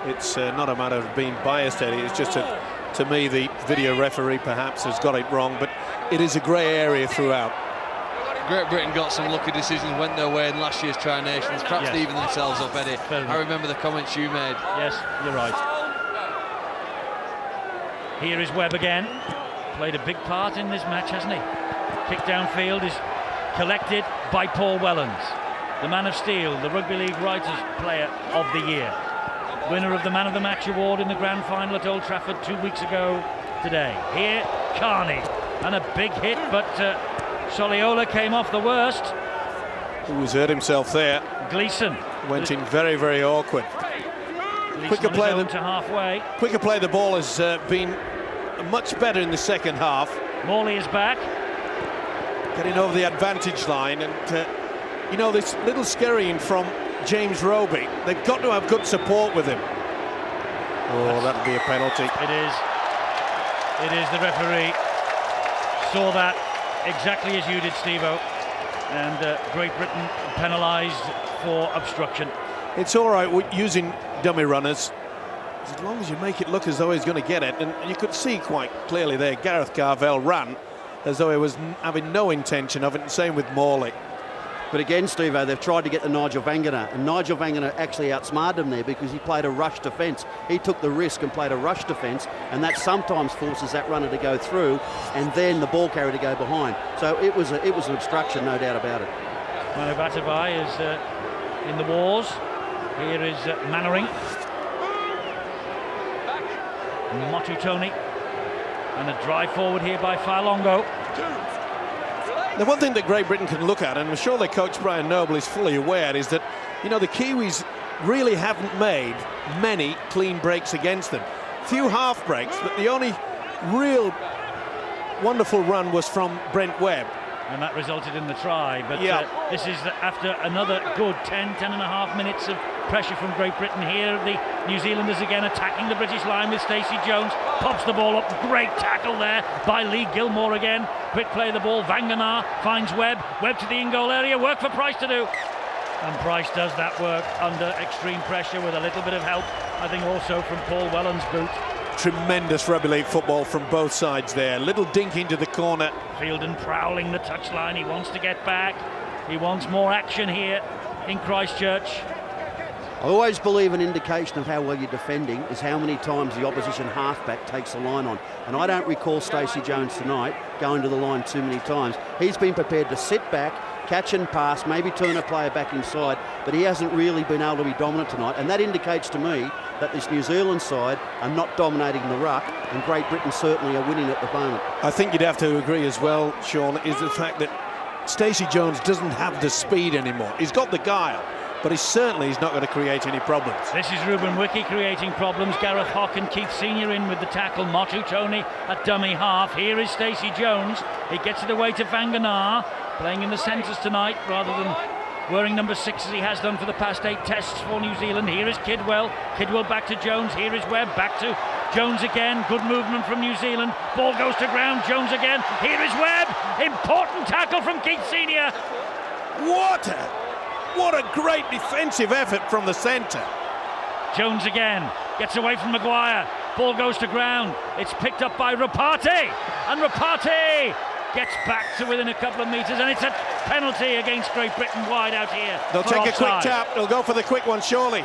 It's not a matter of being biased, Eddie. It's just to me, the video referee perhaps has got it wrong, but it is a grey area throughout. Great Britain got some lucky decisions, went their way in last year's Tri Nations. Perhaps they even themselves up, Eddie. I remember the comments you made. Yes, you're right. Here is Webb again. Played a big part in this match, hasn't he? Kick downfield is collected by Paul Wellens, the man of steel, the Rugby League Writers Player of the Year, winner of the Man of the Match award in the grand final at Old Trafford 2 weeks ago today. Here, Carney, and a big hit, but Soliola came off the worst. Who's hurt himself there? Gleeson went in very, very awkward. Quicker play to halfway. Quicker play the ball has been much better in the second half. Morley is back, getting over the advantage line, and you know, this little scurrying from James Roby. They've got to have good support with him. Oh, that'll be a penalty. It is. It is. The referee saw that exactly as you did, Steve-O, and Great Britain penalised for obstruction. It's all right using dummy runners, as long as you make it look as though he's going to get it. And you could see quite clearly there, Gareth Carvell ran as though he was having no intention of it, and same with Morley. But again, Steve-O, they've tried to get to Nigel Vangana, and Nigel Vangana actually outsmarted him there because he played a rush defence. He took the risk and played a rush defence, and that sometimes forces that runner to go through and then the ball carrier to go behind. So it was an obstruction, no doubt about it. Manu Batabai is in the wars. Here is Mannering. Motu Tony. And a drive forward here by Failongo. The one thing that Great Britain can look at, and I'm sure their coach Brian Noble is fully aware, is that, you know, the Kiwis really haven't made many clean breaks against them. Few half breaks, but the only real wonderful run was from Brent Webb. And that resulted in the try, but this is after another good 10.5 minutes of pressure from Great Britain. Here the New Zealanders again attacking the British line with Stacey Jones, pops the ball up, great tackle there by Lee Gilmore again, quick play the ball, Vanganar finds Webb to the in-goal area, work for Price to do. And Price does that work under extreme pressure with a little bit of help, I think also from Paul Welland's boot. Tremendous rugby league football from both sides there. Little dink into the corner. Fielden prowling the touchline. He wants to get back. He wants more action here in Christchurch. I always believe an indication of how well you're defending is how many times the opposition halfback takes the line on. And I don't recall Stacey Jones tonight going to the line too many times. He's been prepared to sit back, catch and pass, maybe turn a player back inside, but he hasn't really been able to be dominant tonight. And that indicates to me that this New Zealand side are not dominating the ruck, and Great Britain certainly are winning at the moment. I think you'd have to agree as well, Sean, is the fact that Stacey Jones doesn't have the speed anymore. He's got the guile, but he's not going to create any problems. This is Ruben Wiki creating problems. Gareth Hock and Keith Senior in with the tackle. Motu Tony at dummy half. Here is Stacey Jones. He gets it away to Vanganar, playing in the centres tonight rather than wearing number 6 as he has done for the past 8 tests for New Zealand. Here is Kidwell. Kidwell back to Jones. Here is Webb. Back to Jones again. Good movement from New Zealand. Ball goes to ground. Jones again. Here is Webb. Important tackle from Keith Senior. What a great defensive effort from the centre. Jones again. Gets away from Maguire. Ball goes to ground. It's picked up by Rapati. And Rapati gets back to within a couple of metres, and it's a penalty against Great Britain wide out here. They'll take offside. a quick tap. They'll go for the quick one, surely.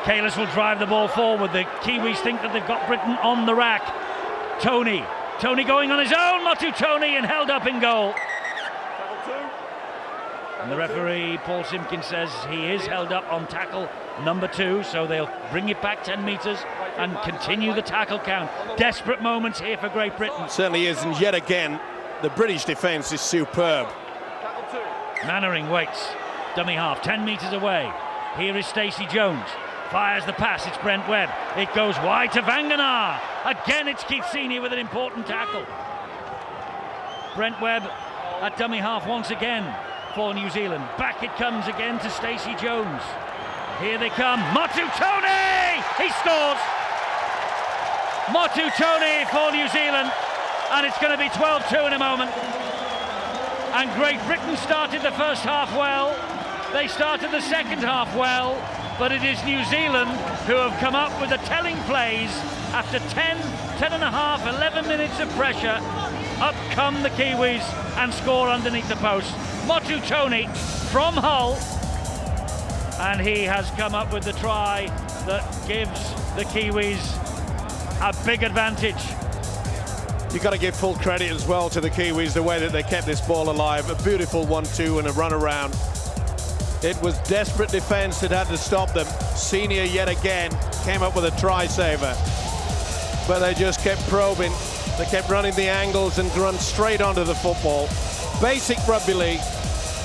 Kalis will drive the ball forward. The Kiwis think that they've got Britain on the rack. Tony going on his own. Motu Tony, and held up in goal. And the referee, Paul Simpkins, says he is held up on tackle number 2, so they'll bring it back 10 metres and continue the tackle count. Desperate moments here for Great Britain. Certainly is, and yet again, the British defence is superb. Mannering waits, dummy half, 10 metres away. Here is Stacey Jones. Fires the pass, it's Brent Webb. It goes wide to Vanganar. Again, it's Keith Senior with an important tackle. Brent Webb at dummy half once again for New Zealand. Back it comes again to Stacey Jones. Here they come. Motu Tony! He scores! Motu Tony for New Zealand. And it's going to be 12-2 in a moment. And Great Britain started the first half well. They started the second half well. But it is New Zealand who have come up with the telling plays after 10.5, 11 minutes of pressure. Up come the Kiwis and score underneath the post. Motu Tony from Hull, and he has come up with the try that gives the Kiwis a big advantage. You've got to give full credit as well to the Kiwis, the way that they kept this ball alive. A beautiful 1-2 and a run around. It was desperate defence that had to stop them. Senior yet again came up with a try saver, but they just kept probing. They kept running the angles and run straight onto the football. Basic rugby league,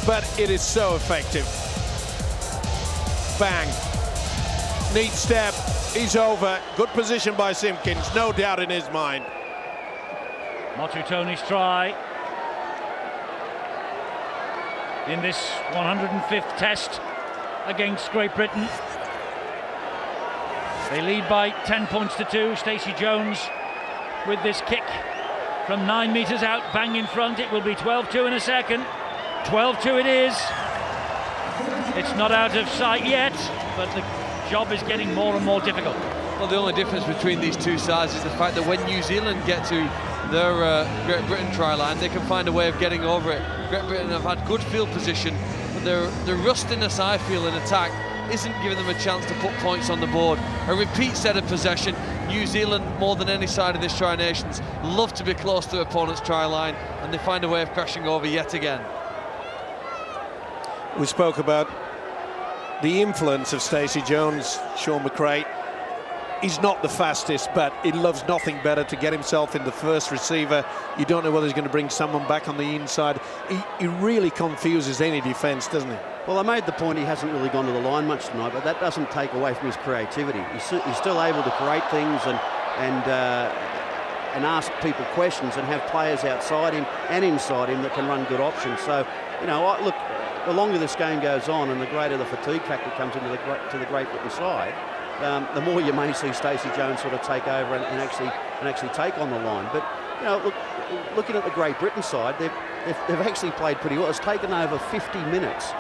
but it is so effective. Bang. Neat step. He's over. Good position by Simpkins, no doubt in his mind. Motu Tony's try in this 105th test against Great Britain. They lead by 10 points to 2. Stacey Jones with this kick from 9 metres out, bang in front. It will be 12-2 in a second. 12-2 it is. It's not out of sight yet, but the job is getting more and more difficult. Well, the only difference between these two sides is the fact that when New Zealand get to their Great Britain try line, they can find a way of getting over it. Great Britain have had good field position, but their rustiness, I feel, in attack isn't giving them a chance to put points on the board. A repeat set of possession. New Zealand, more than any side of this Tri Nations, love to be close to their opponent's try line, and they find a way of crashing over yet again. We spoke about the influence of Stacey Jones, Sean McRae. He's not the fastest, but he loves nothing better to get himself in the first receiver. You don't know whether he's going to bring someone back on the inside. He really confuses any defence, doesn't he? Well, I made the point he hasn't really gone to the line much tonight, but that doesn't take away from his creativity. He's still able to create things and ask people questions and have players outside him and inside him that can run good options. So, you know, look, the longer this game goes on and the greater the fatigue factor comes into the Great Britain side, the more you may see Stacey Jones sort of take over and actually take on the line. But you know, look, looking at the Great Britain side, they've actually played pretty well. It's taken over 50 minutes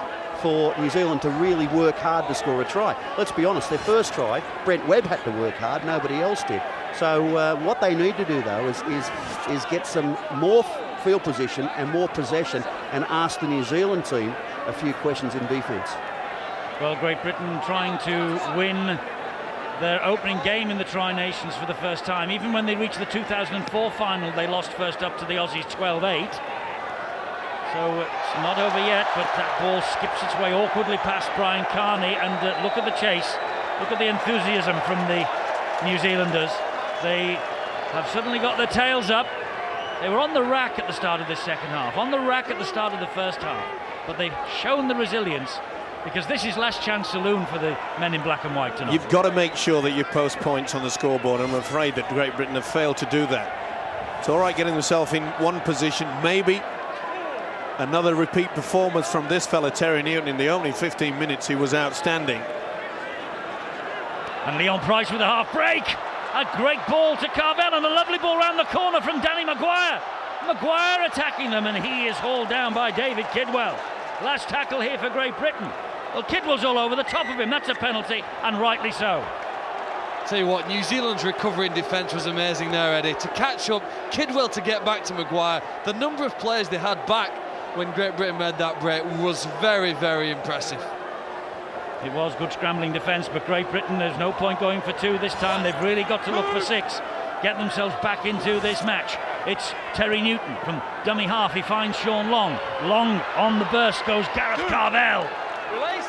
for New Zealand to really work hard to score a try. Let's be honest, their first try, Brent Webb had to work hard, nobody else did. So what they need to do though is get some more field position and more possession and ask the New Zealand team a few questions in defence. Well, Great Britain trying to win their opening game in the Tri-Nations for the first time. Even when they reached the 2004 final, they lost first up to the Aussies 12-8. So it's not over yet, but that ball skips its way awkwardly past Brian Carney, and look at the chase. Look at the enthusiasm from the New Zealanders. They have suddenly got their tails up. They were on the rack at the start of this second half, on the rack at the start of the first half, but they've shown the resilience, because this is last chance saloon for the men in black and white tonight. You've got to make sure that you post points on the scoreboard. I'm afraid that Great Britain have failed to do that. It's all right getting themselves in one position, maybe. Another repeat performance from this fella, Terry Newton. In the opening 15 minutes, he was outstanding. And Leon Price with a half break. A great ball to Carvel, and a lovely ball round the corner from Danny Maguire. Maguire attacking them, and he is hauled down by David Kidwell. Last tackle here for Great Britain. Well, Kidwell's all over the top of him. That's a penalty, and rightly so. Tell you what, New Zealand's recovery in defence was amazing there, Eddie. To catch up, Kidwell to get back to Maguire. The number of players they had back when Great Britain made that break was very, very impressive. It was good scrambling defence, but Great Britain, there's no point going for two this time. They've really got to look for six, get themselves back into this match. It's Terry Newton from dummy half. He finds Sean Long. Long on the burst goes Gareth Carvel. Release.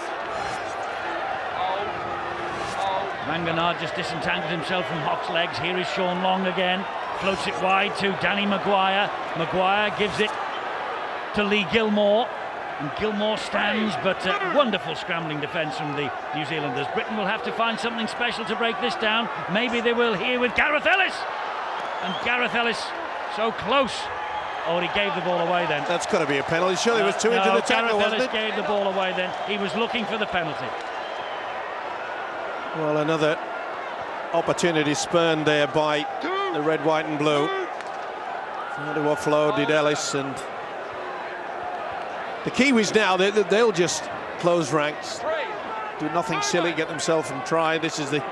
Manganard just disentangled himself from Hock's legs. Here is Sean Long again. Floats it wide to Danny Maguire. Maguire gives it to Lee Gilmore. And Gilmore stands, but wonderful scrambling defence from the New Zealanders. Britain will have to find something special to break this down. Maybe they will here with Gareth Ellis. And Gareth Ellis so close. Oh, he gave the ball away then. That's got to be a penalty. Surely it was too into the tackle, wasn't it? Gareth Ellis gave the ball away then. He was looking for the penalty. Well, another opportunity spurned there by the red, white and blue. Tried to offload did Ellis, and the Kiwis now, they'll just close ranks, do nothing silly, get themselves and try. This is the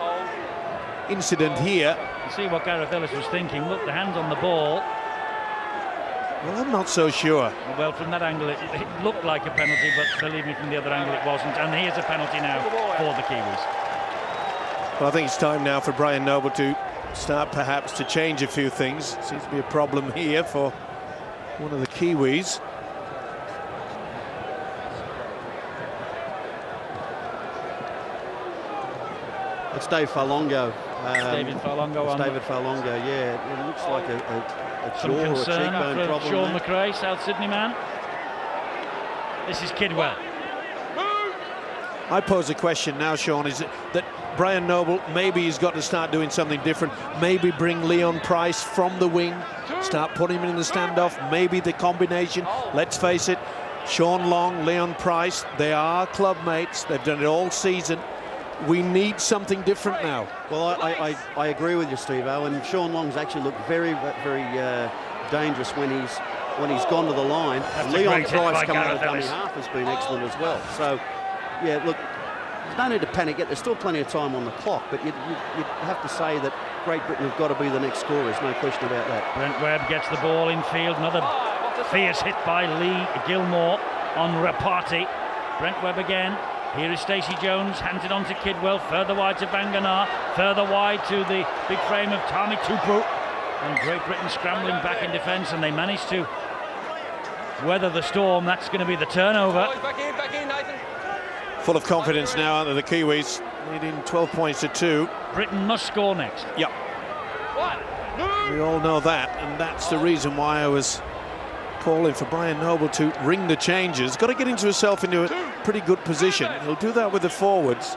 incident here. You see what Gareth Ellis was thinking. Look, the hand on the ball. Well, I'm not so sure. Well, from that angle, it looked like a penalty, but believe me, from the other angle, it wasn't. And here's a penalty now for the Kiwis. Well, I think it's time now for Brian Noble to start perhaps to change a few things. Seems to be a problem here for one of the Kiwis. It's Dave Farlongo. David Farlongo. David Farlongo, yeah. It looks like a some jaw or a concern cheekbone for problem. Sean McRae, South Sydney man. This is Kidwell. I pose a question now, Sean, is it that Brian Noble, maybe he's got to start doing something different, maybe bring Leon Price from the wing, start putting him in the standoff, maybe the combination. Let's face it, Sean Long, Leon Price, they are club mates, they've done it all season. We need something different now. Well, I agree with you, Steve-O, and Sean Long's actually looked very, very dangerous when he's gone to the line. Leon Price coming out of dummy half has been excellent as well. So, yeah, look, there's no need to panic yet. There's still plenty of time on the clock, but you'd have to say that Great Britain have got to be the next scorers, no question about that. Brent Webb gets the ball in field. Another fierce hit by Lee Gilmore on Rapati. Brent Webb again. Here is Stacey Jones, handed on to Kidwell, further wide to Banganar, further wide to the big frame of Tami Tupu. And Great Britain scrambling back in defence, and they managed to weather the storm. That's going to be the turnover. Back in, Nathan. full of confidence now under the Kiwis, leading 12 points to 2. Britain must score next. Yep. We all know that, and that's the reason why I was calling for Brian Noble to ring the changes. Got to get himself into a pretty good position. He'll do that with the forwards.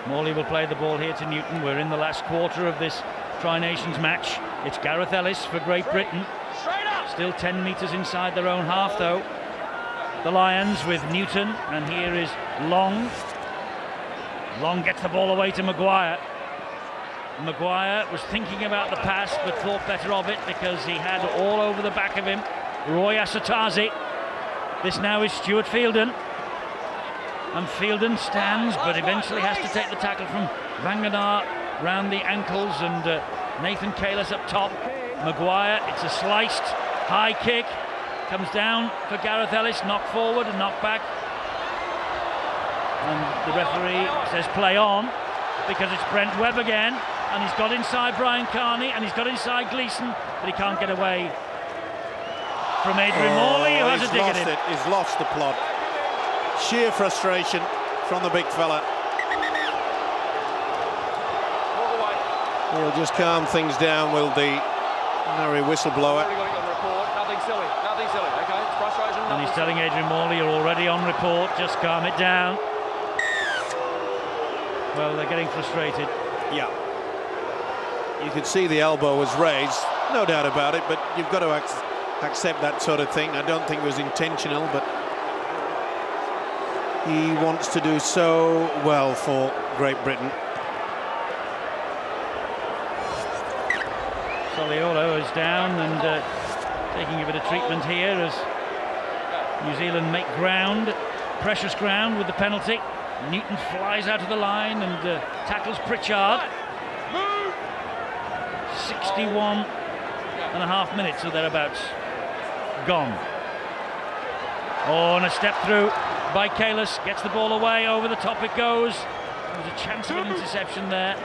Morley will play the ball here to Newton. We're in the last quarter of this Tri-Nations match. It's Gareth Ellis for Great Britain. Still 10 metres inside their own half, though. The Lions with Newton, and here is Long. Long gets the ball away to Maguire. Maguire was thinking about the pass, but thought better of it because he had all over the back of him Roy Asatazi. This now is Stuart Fielden. And Fielden stands, but eventually has to take the tackle from Vanganar round the ankles, and Nathan Kalis up top. Maguire, it's a sliced high kick, comes down for Gareth Ellis, knocked forward and knocked back. And the referee says play on, because it's Brent Webb again, and he's got inside Brian Carney, and he's got inside Gleeson, but he can't get away from Adrian Morley, who has a dig at him. He's lost the plot. Sheer frustration from the big fella. He'll just calm things down, will the Murray whistleblower. Nothing silly, okay? It's frustration. And he's telling Adrian Morley, you're already on report, just calm it down. Well, they're getting frustrated. Yeah. You could see the elbow was raised, no doubt about it, but you've got to accept that sort of thing. I don't think it was intentional, but he wants to do so well for Great Britain. Soliolo is down and taking a bit of treatment here as New Zealand make ground, precious ground with the penalty. Newton flies out of the line and tackles Pritchard. 61.5 minutes or thereabouts gone. Oh, and a step through by Kalis, gets the ball away, over the top it goes. There's a chance of an interception there.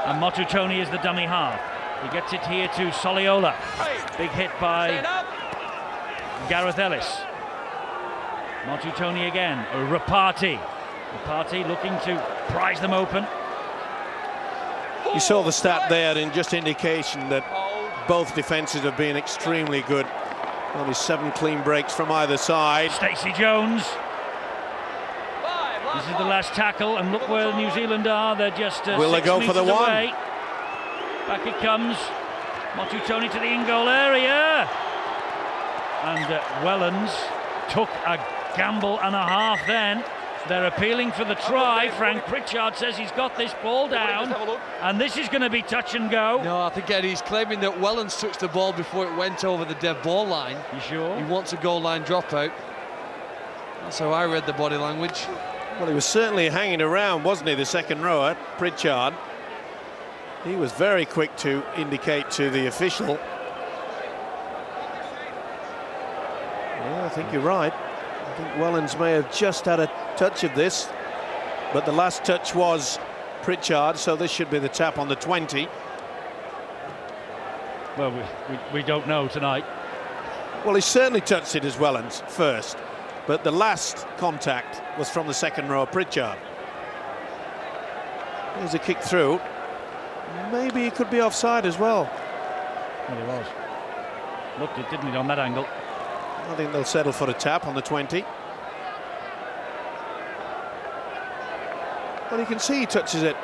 And Motu Tony is the dummy half. He gets it here to Soliola. Big hit by Gareth Ellis. Motu Tony again, Rapati. Rapati looking to prize them open. You saw the stat there, and just indication that both defences have been extremely good. Only 7 clean breaks from either side. Stacey Jones. This is the last tackle, and look where New Zealand are. They're just will they go for the one? Away. Back it comes. Motu Tony to the in-goal area. And Wellens took a gamble and a half then. They're appealing for the try. Frank Pritchard says he's got this ball down, and this is going to be touch and go. No, I think Eddie's claiming that Wellens touched the ball before it went over the dead ball line. You sure? He wants a goal line dropout. That's how I read the body language. Well, he was certainly hanging around, wasn't he, the second rower, Pritchard. He was very quick to indicate to the official. Yeah, I think you're right. I think Wellens may have just had a touch of this, but the last touch was Pritchard, so this should be the tap on the 20. Well, we don't know tonight. Well, he certainly touched it as Wellens first, but the last contact was from the second row, Pritchard. There's a kick through. Maybe he could be offside as well. Well, he was. Looked it, didn't he, on that angle? I think they'll settle for a tap on the 20. Well, you can see he touches it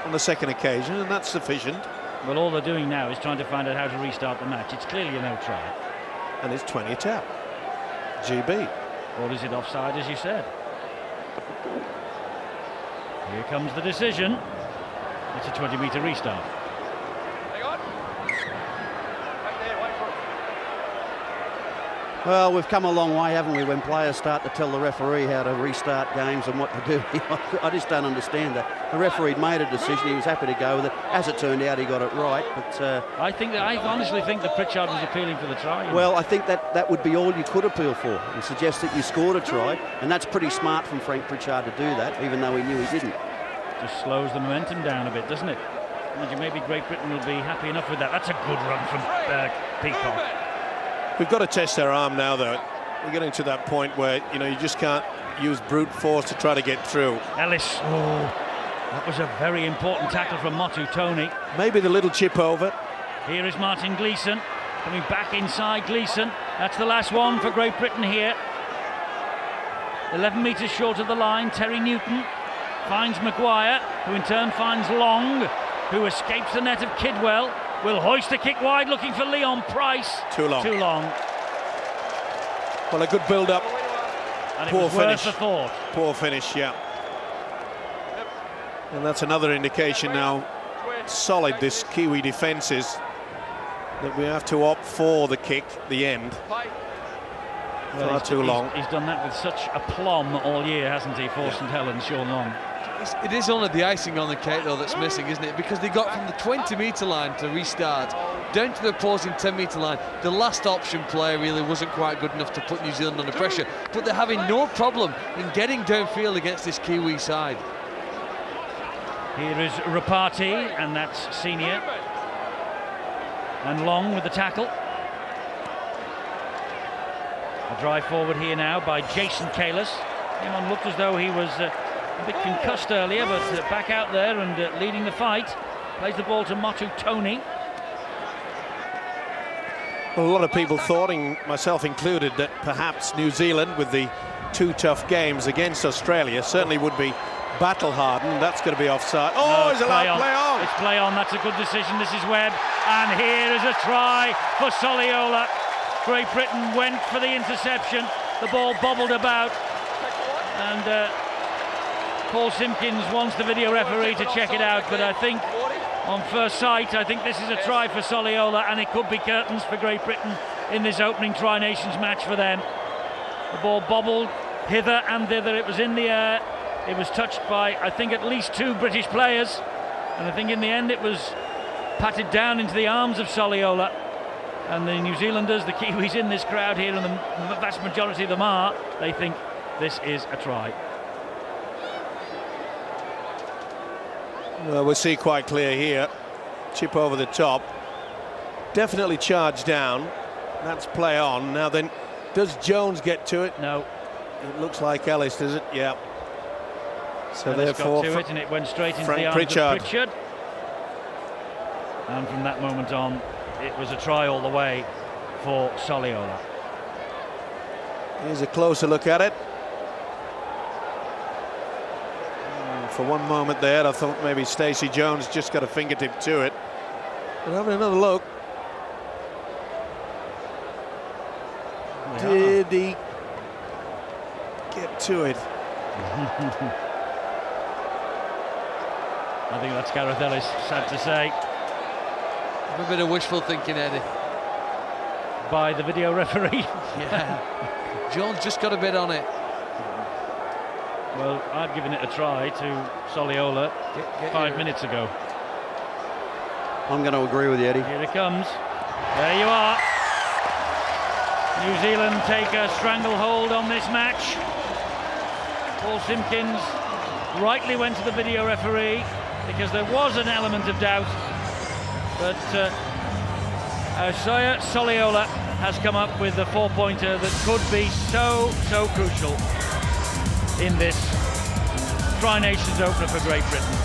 on the second occasion, and that's sufficient. Well, all they're doing now is trying to find out how to restart the match. It's clearly a no try. And it's 20 tap. GB. Or is it offside, as you said? Here comes the decision. It's a 20-metre restart. Hang on. Back there, wait for it. Well, we've come a long way, haven't we, when players start to tell the referee how to restart games and what to do. I just don't understand that. The referee made a decision, he was happy to go with it. As it turned out, he got it right. But I honestly think that Pritchard was appealing for the try. Well, I think that would be all you could appeal for, and suggest that you scored a try, and that's pretty smart from Frank Pritchard to do that, even though he knew he didn't. Just slows the momentum down a bit, doesn't it? Maybe Great Britain will be happy enough with that. That's a good run from Peacock. We've got to test our arm now, though. We're getting to that point where, you know, you just can't use brute force to try to get through. Ellis, that was a very important tackle from Motu Tony. Maybe the little chip over. Here is Martin Gleeson coming back inside. Gleeson, that's the last one for Great Britain here. 11 metres short of the line. Terry Newton finds Maguire, who in turn finds Long, who escapes the net of Kidwell. Will hoist the kick wide, looking for Leon Price. Too long. Too long. Well, a good build-up. And Poor it was finish. worth a thought. Poor finish, yeah. And that's another indication now, solid this Kiwi defence is, that we have to opt for the kick, the end. Well, Far too long. He's done that with such aplomb all year, hasn't he, for St Helens, Sean Long? It is only the icing on the cake, though, that's missing, isn't it? Because they got from the 20-metre line to restart down to the opposing 10-metre line. The last option player really wasn't quite good enough to put New Zealand under pressure, but they're having no problem in getting downfield against this Kiwi side. Here is Rapati, and that's senior. And Long with the tackle. A drive forward here now by Jason Kalis. Came on, looked as though he was a bit concussed earlier, but back out there and leading the fight. Plays the ball to Motu Tony. Well, a lot of people thought, myself included, that perhaps New Zealand, with the 2 tough games against Australia, certainly would be battle-hardened. That's going to be offside. Oh, he's allowed to play on. It's play on. That's a good decision. This is Webb. And here is a try for Soliola. Great Britain went for the interception. The ball bobbled about. And Paul Simpkins wants the video referee to check it out, but I think on first sight, I think this is a try for Soliola, and it could be curtains for Great Britain in this opening Tri-Nations match for them. The ball bobbled hither and thither. It was in the air. It was touched by, I think, at least 2 British players, and I think in the end it was patted down into the arms of Soliola. And the New Zealanders, the Kiwis in this crowd here, and the vast majority of them are, they think this is a try. Well, we'll see quite clear here. Chip over the top. Definitely charged down. That's play on. Now then, does Jones get to it? No. It looks like Ellis, does it? Yeah. So Ellis therefore, got to it, and it went straight into Frank the arms Pritchard. of Pritchard. And from that moment on, it was a try all the way for Soliola. Here's a closer look at it. For one moment there, I thought maybe Stacey Jones just got a fingertip to it. But having another look. Did he get to it? I think that's Gareth Ellis, sad to say. A bit of wishful thinking, Eddie. By the video referee. Yeah. Jones just got a bit on it. Well, I've given it a try to Soliola 5 minutes ago. I'm going to agree with you, Eddie. Here it comes. There you are. New Zealand take a stranglehold on this match. Paul Simpkins rightly went to the video referee because there was an element of doubt. But Ausoya Soliola has come up with a 4-pointer that could be so crucial in this Tri-Nations opener for Great Britain.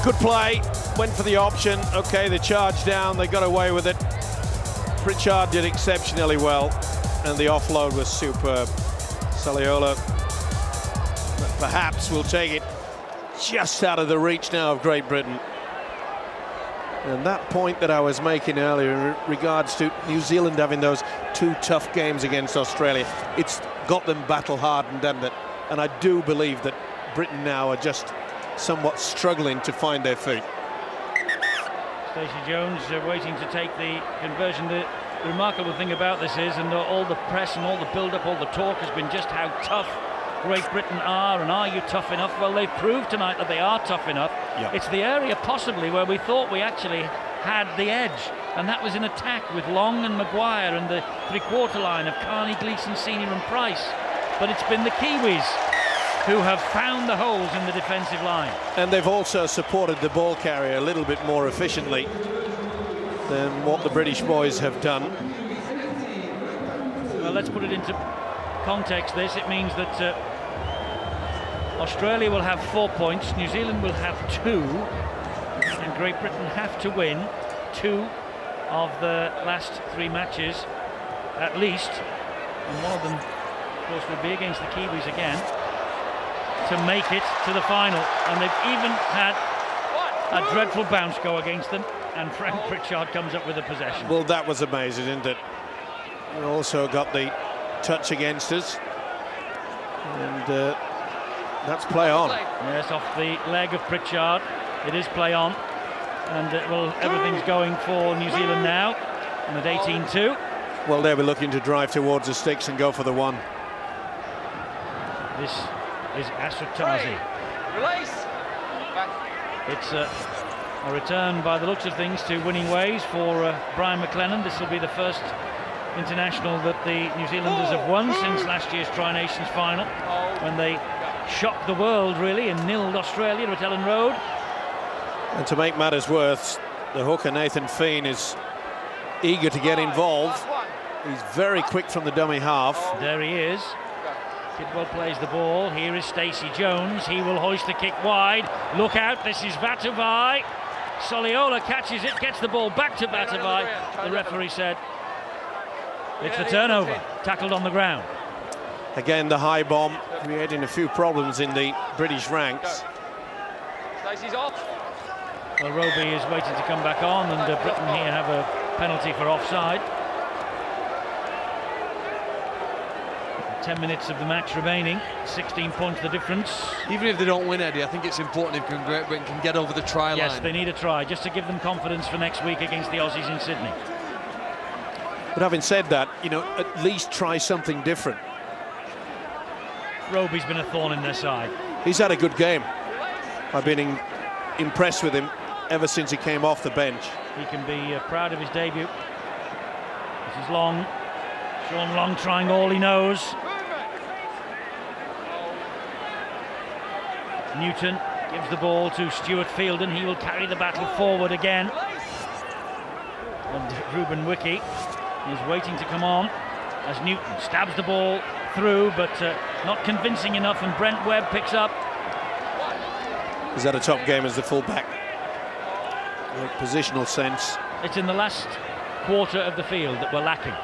Good play, went for the option. Okay, they charged down, they got away with it. Pritchard did exceptionally well, and the offload was superb. Soliola perhaps will take it just out of the reach now of Great Britain. And that point that I was making earlier in regards to New Zealand having those 2 tough games against Australia, it's got them battle-hardened, hasn't it? And I do believe that Britain now are just somewhat struggling to find their feet. Stacey Jones waiting to take the conversion. The remarkable thing about this is, and all the press and all the build-up, all the talk has been just how tough Great Britain are, and are you tough enough? Well, they've proved tonight that they are tough enough. Yep. It's the area possibly where we thought we actually had the edge, and that was in attack with Long and Maguire and the 3/4 line of Carney, Gleeson, Senior and Price. But it's been the Kiwis who have found the holes in the defensive line. And they've also supported the ball carrier a little bit more efficiently. than what the British boys have done. Well, let's put it into context. It means that Australia will have 4 points, New Zealand will have 2, and Great Britain have to win 2 of the last 3 matches at least, and one of them of course will be against the Kiwis again, to make it to the final. And they've even had a dreadful bounce go against them, and Frank Pritchard comes up with a possession. Well, that was amazing, isn't it? We also got the touch against us, and that's play on. Yes, off the leg of Pritchard. It is play on, and everything's going for New Zealand now, and at 18-2. Well, they'll be looking to drive towards the sticks and go for the 1. This is Asutazi. Release. Back. It's a return by the looks of things to winning ways for Brian McLennan. This will be the first international that the New Zealanders have won since last year's Tri-Nations final, when they shocked the world really and nilled Australia at Ellen Road. And to make matters worse, the hooker Nathan Feen is eager to get involved. He's very quick from the dummy half. There he is. Kidwell plays the ball. Here is Stacey Jones. He will hoist the kick wide. Look out, this is Vatuvei. Soliola catches it, gets the ball back to Vatuvei. The referee said it's a turnover, tackled on the ground. Again, the high bomb creating a few problems in the British ranks. Stacey's off. Well, Roby is waiting to come back on, and Britain here have a penalty for offside. 10 minutes of the match remaining, 16 points the difference. Even if they don't win, Eddie, I think it's important if Great Britain can get over the try line. Yes, they need a try, just to give them confidence for next week against the Aussies in Sydney. But having said that, you know, at least try something different. Roby's been a thorn in their side. He's had a good game. I've been impressed with him ever since he came off the bench. He can be proud of his debut. This is Long. Sean Long trying all he knows. Newton gives the ball to Stuart Fielden. He will carry the battle forward again. And Ruben Wiki is waiting to come on as Newton stabs the ball through, but not convincing enough, and Brent Webb picks up. He's had a top game as the fullback. Positional sense. It's in the last quarter of the field that we're lacking.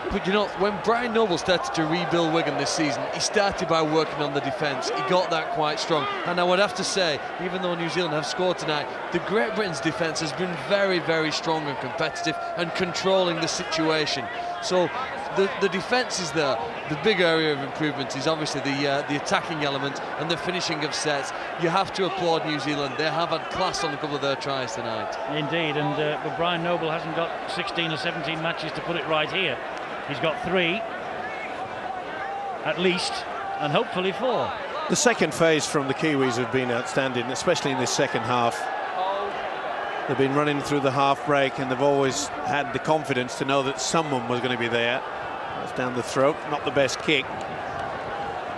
But you know, when Brian Noble started to rebuild Wigan this season, he started by working on the defence. He got that quite strong. And I would have to say, even though New Zealand have scored tonight, the Great Britain's defence has been very, very strong and competitive and controlling the situation. So the defence is there. The big area of improvement is obviously the attacking element and the finishing of sets. You have to applaud New Zealand. They have had class on a couple of their tries tonight. Indeed, and but Brian Noble hasn't got 16 or 17 matches to put it right here. He's got 3 at least, and hopefully 4. The second phase from the Kiwis have been outstanding, especially in this second half. They've been running through the half break, and they've always had the confidence to know that someone was going to be there. That's down the throat, not the best kick.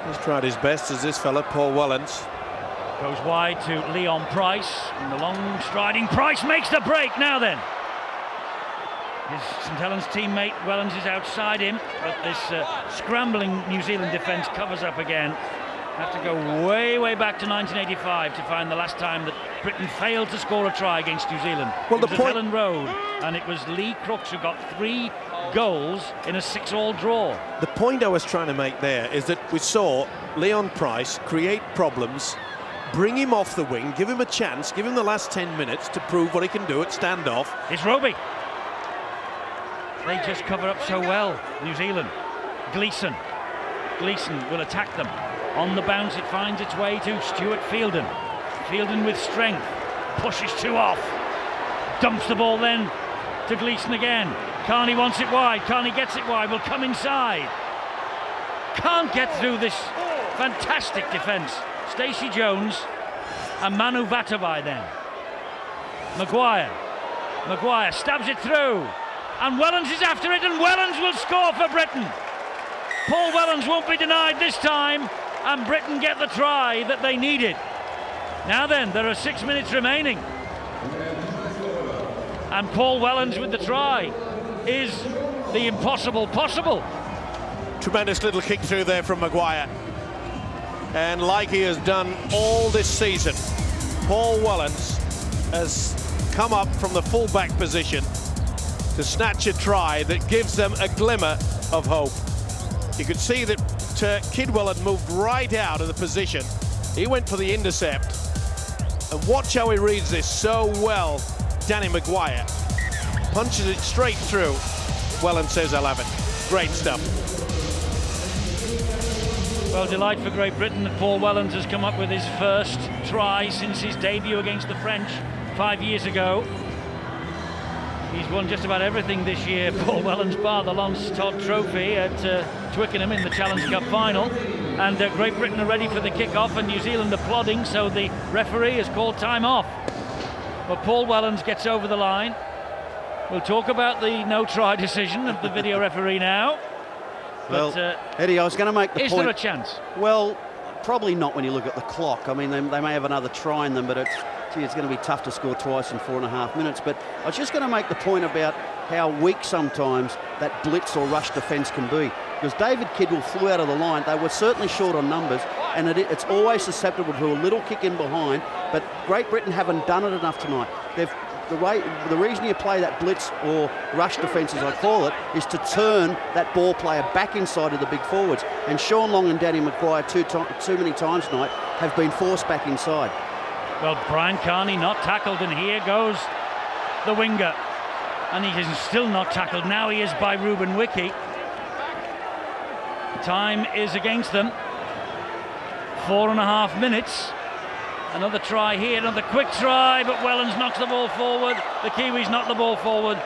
He's tried his best as this fella, Paul Wellens. Goes wide to Leon Price, and the long striding Price makes the break. Now then, his St Helens teammate Wellens is outside him, but this scrambling New Zealand defence covers up again. Have to go way, way back to 1985 to find the last time that Britain failed to score a try against New Zealand. Well, it was at Ellen Road, and it was Lee Crooks who got 3 goals in a 6-all draw. The point I was trying to make there is that we saw Leon Price create problems, bring him off the wing, give him a chance, give him the last 10 minutes to prove what he can do at standoff. It's Roby. They just cover up so well, New Zealand. Gleeson will attack them. On the bounce, it finds its way to Stuart Fielden. Fielden with strength, pushes 2 off. Dumps the ball then to Gleeson again. Carney wants it wide, Carney gets it wide, will come inside. Can't get through this fantastic defence. Stacey Jones and Manu Vatuvei then. Maguire stabs it through. And Wellens is after it, and Wellens will score for Britain. Paul Wellens won't be denied this time, and Britain get the try that they needed. Now then, there are 6 minutes remaining. And Paul Wellens with the try. Is the impossible possible? Tremendous little kick through there from Maguire. And like he has done all this season, Paul Wellens has come up from the full-back position to snatch a try that gives them a glimmer of hope. You could see that Kidwell had moved right out of the position. He went for the intercept. And watch how he reads this so well. Danny Maguire punches it straight through. Wellens says, I'll have it. Great stuff. Well, delight for Great Britain that Paul Wellens has come up with his first try since his debut against the French 5 years ago. He's won just about everything this year, Paul Wellens, bar the Lance Todd Trophy at Twickenham in the Challenge Cup final. And Great Britain are ready for the kick-off, and New Zealand are plodding, so the referee has called time off. But Paul Wellens gets over the line. We'll talk about the no-try decision of the video referee now. Well, but, Eddie, I was going to make the point. Is there a chance? Well, probably not when you look at the clock. I mean, they may have another try in them, but it's going to be tough to score twice in 4.5 minutes. But I was just going to make the point about how weak sometimes that blitz or rush defence can be. Because David Kidwell flew out of the line. They were certainly short on numbers, and it's always susceptible to a little kick in behind. But Great Britain haven't done it enough tonight. The reason you play that blitz or rush defence, as I call it, is to turn that ball player back inside of the big forwards. And Sean Long and Danny Maguire too many times tonight have been forced back inside. Well, Brian Carney not tackled, and here goes the winger. And he is still not tackled. Now he is by Ruben Wiki. Time is against them. 4.5 minutes. Another try here, another quick try, but Wellens knocks the ball forward. The Kiwis knock the ball forward,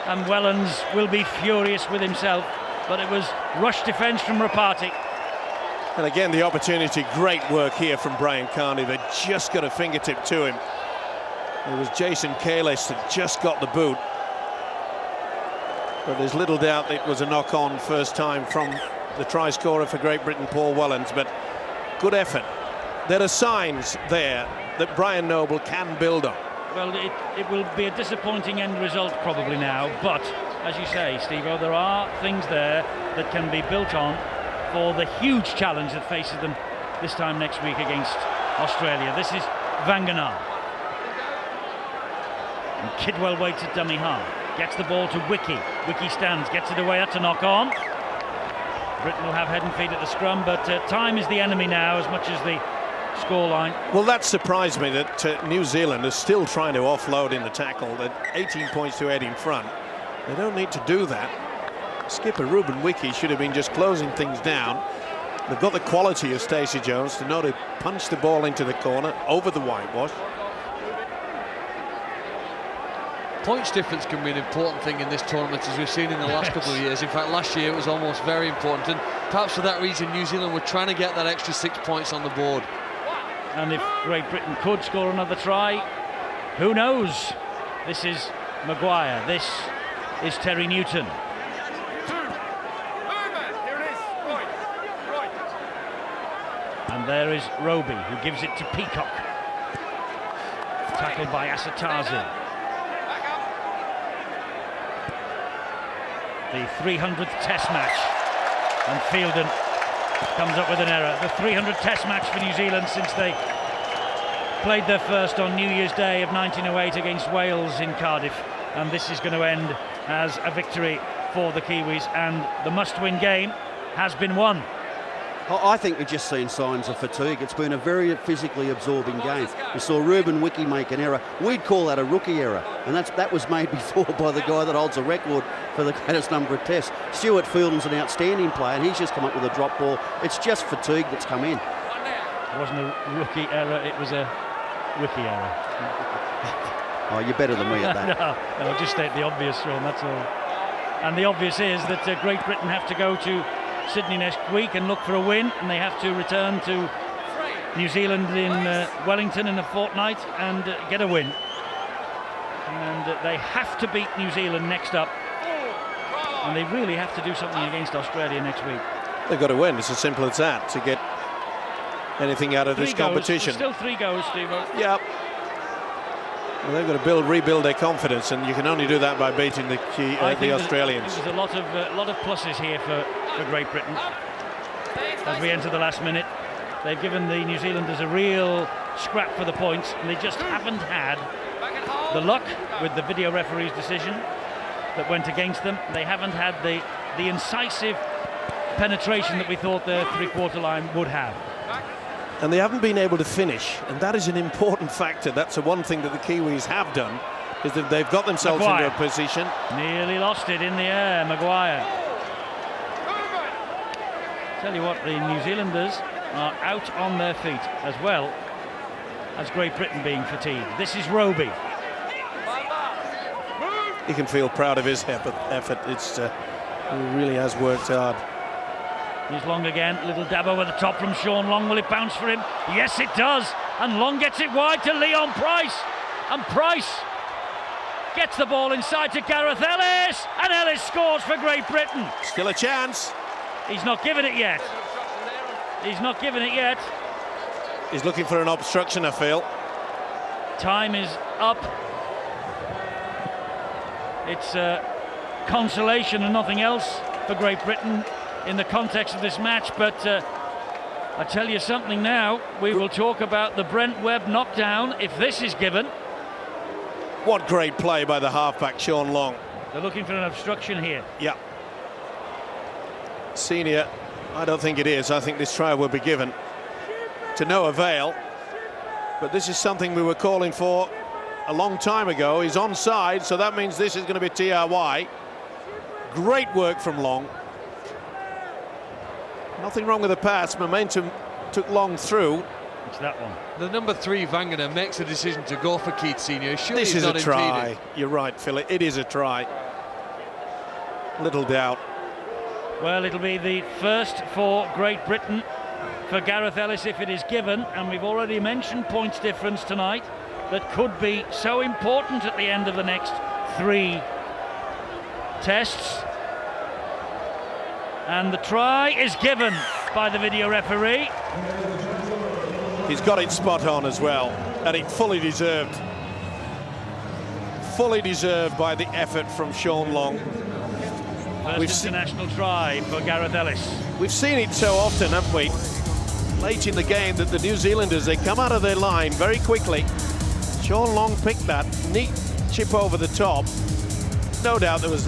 and Wellens will be furious with himself. But it was rush defence from Rapati. And again, the opportunity, great work here from Brian Carney. They just got a fingertip to him. It was Jason Kalis that just got the boot. But there's little doubt it was a knock-on first time from the try scorer for Great Britain, Paul Wellens, but good effort. There are signs there that Brian Noble can build on. Well, it will be a disappointing end result probably now, but as you say, Steve-O, there are things there that can be built on for the huge challenge that faces them this time next week against Australia. This is Vanganar. And Kidwell waits at dummy half, gets the ball to Wiki. Wiki stands, gets it away, that's a knock on. Britain will have head and feet at the scrum, but time is the enemy now as much as the scoreline. Well, that surprised me that New Zealand is still trying to offload in the tackle. They're 18 points to 8 in front. They don't need to do that. Skipper Ruben Wiki should have been just closing things down. They've got the quality of Stacey Jones to know to punch the ball into the corner over the whitewash. Points difference can be an important thing in this tournament, as we've seen in the last couple of years. In fact, last year it was almost very important, and perhaps for that reason New Zealand were trying to get that extra 6 points on the board. And if Great Britain could score another try, who knows? This is Maguire, this is Terry Newton. And there is Roby, who gives it to Peacock. Tackled by Asatazi. The 300th Test match, and Fielden comes up with an error. The 300th Test match for New Zealand since they played their first on New Year's Day of 1908 against Wales in Cardiff, and this is going to end as a victory for the Kiwis, and the must-win game has been won. I think we've just seen signs of fatigue. It's been a very physically absorbing game. We saw Ruben Wiki make an error. We'd call that a rookie error, and that was made before by the guy that holds a record for the greatest number of tests. Stuart Fielden's an outstanding player, and he's just come up with a drop ball. It's just fatigue that's come in. It wasn't a rookie error, it was a Wiki error. Oh, you're better than me at that. No, I'll just state the obvious, Sean, that's all. And the obvious is that Great Britain have to go to Sydney next week and look for a win, and they have to return to New Zealand in Wellington in a fortnight and get a win. And they have to beat New Zealand next up, and they really have to do something against Australia next week. They've got to win, it's as simple as that, to get anything out of this competition. Still 3 goes, Steve-O. Yep. Well, they've got to rebuild their confidence, and you can only do that by beating the Australians. There's a lot of pluses here for Great Britain. As we enter the last minute, they've given the New Zealanders a real scrap for the points, and they just haven't had the luck with the video referee's decision that went against them. They haven't had the incisive penetration that we thought the three-quarter line would have. And they haven't been able to finish, and that is an important factor. That's the one thing that the Kiwis have done, is that they've got themselves into a position. Nearly lost it in the air, Maguire. Tell you what, the New Zealanders are out on their feet, as well as Great Britain being fatigued. This is Roby. He can feel proud of his effort. He really has worked hard. Here's Long again, little dab over the top from Sean Long. Will it bounce for him? Yes, it does. And Long gets it wide to Leon Price. And Price gets the ball inside to Gareth Ellis. And Ellis scores for Great Britain. Still a chance. He's not given it yet. He's not given it yet. He's looking for an obstruction, I feel. Time is up. It's consolation and nothing else for Great Britain in the context of this match, but I tell you something now, we will talk about the Brent Webb knockdown if this is given. What great play by the halfback, Sean Long. They're looking for an obstruction here. Yeah. Senior, I don't think it is. I think this try will be given to no avail, but this is something we were calling for a long time ago. He's onside, so that means this is going to be TRY. Great work from Long. Nothing wrong with the pass. Momentum took Long through. It's that one. The number 3 Vangana makes a decision to go for Keith Senior. Surely This he's is not a try. impeded. You're right, Phil. It is a try. Little doubt. Well, it'll be the first for Great Britain for Gareth Ellis if it is given, and we've already mentioned points difference tonight that could be so important at the end of the next 3 tests. And the try is given by the video referee. He's got it spot on as well, and it fully deserved. Fully deserved by the effort from Sean Long. First international try for Gareth Ellis. We've seen it so often, haven't we? Late in the game that the New Zealanders, they come out of their line very quickly. Sean Long picked that neat chip over the top. No doubt there was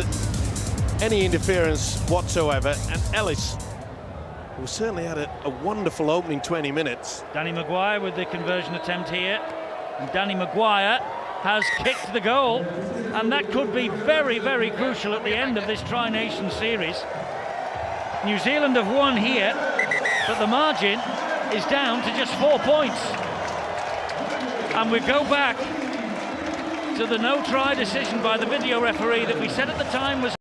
any interference whatsoever, and Ellis, who certainly had a wonderful opening 20 minutes. Danny Maguire with the conversion attempt here, and Danny Maguire has kicked the goal, and that could be very, very crucial at the end of this Tri-Nation series. New Zealand have won here, but the margin is down to just 4 points. And we go back to the no-try decision by the video referee that we said at the time was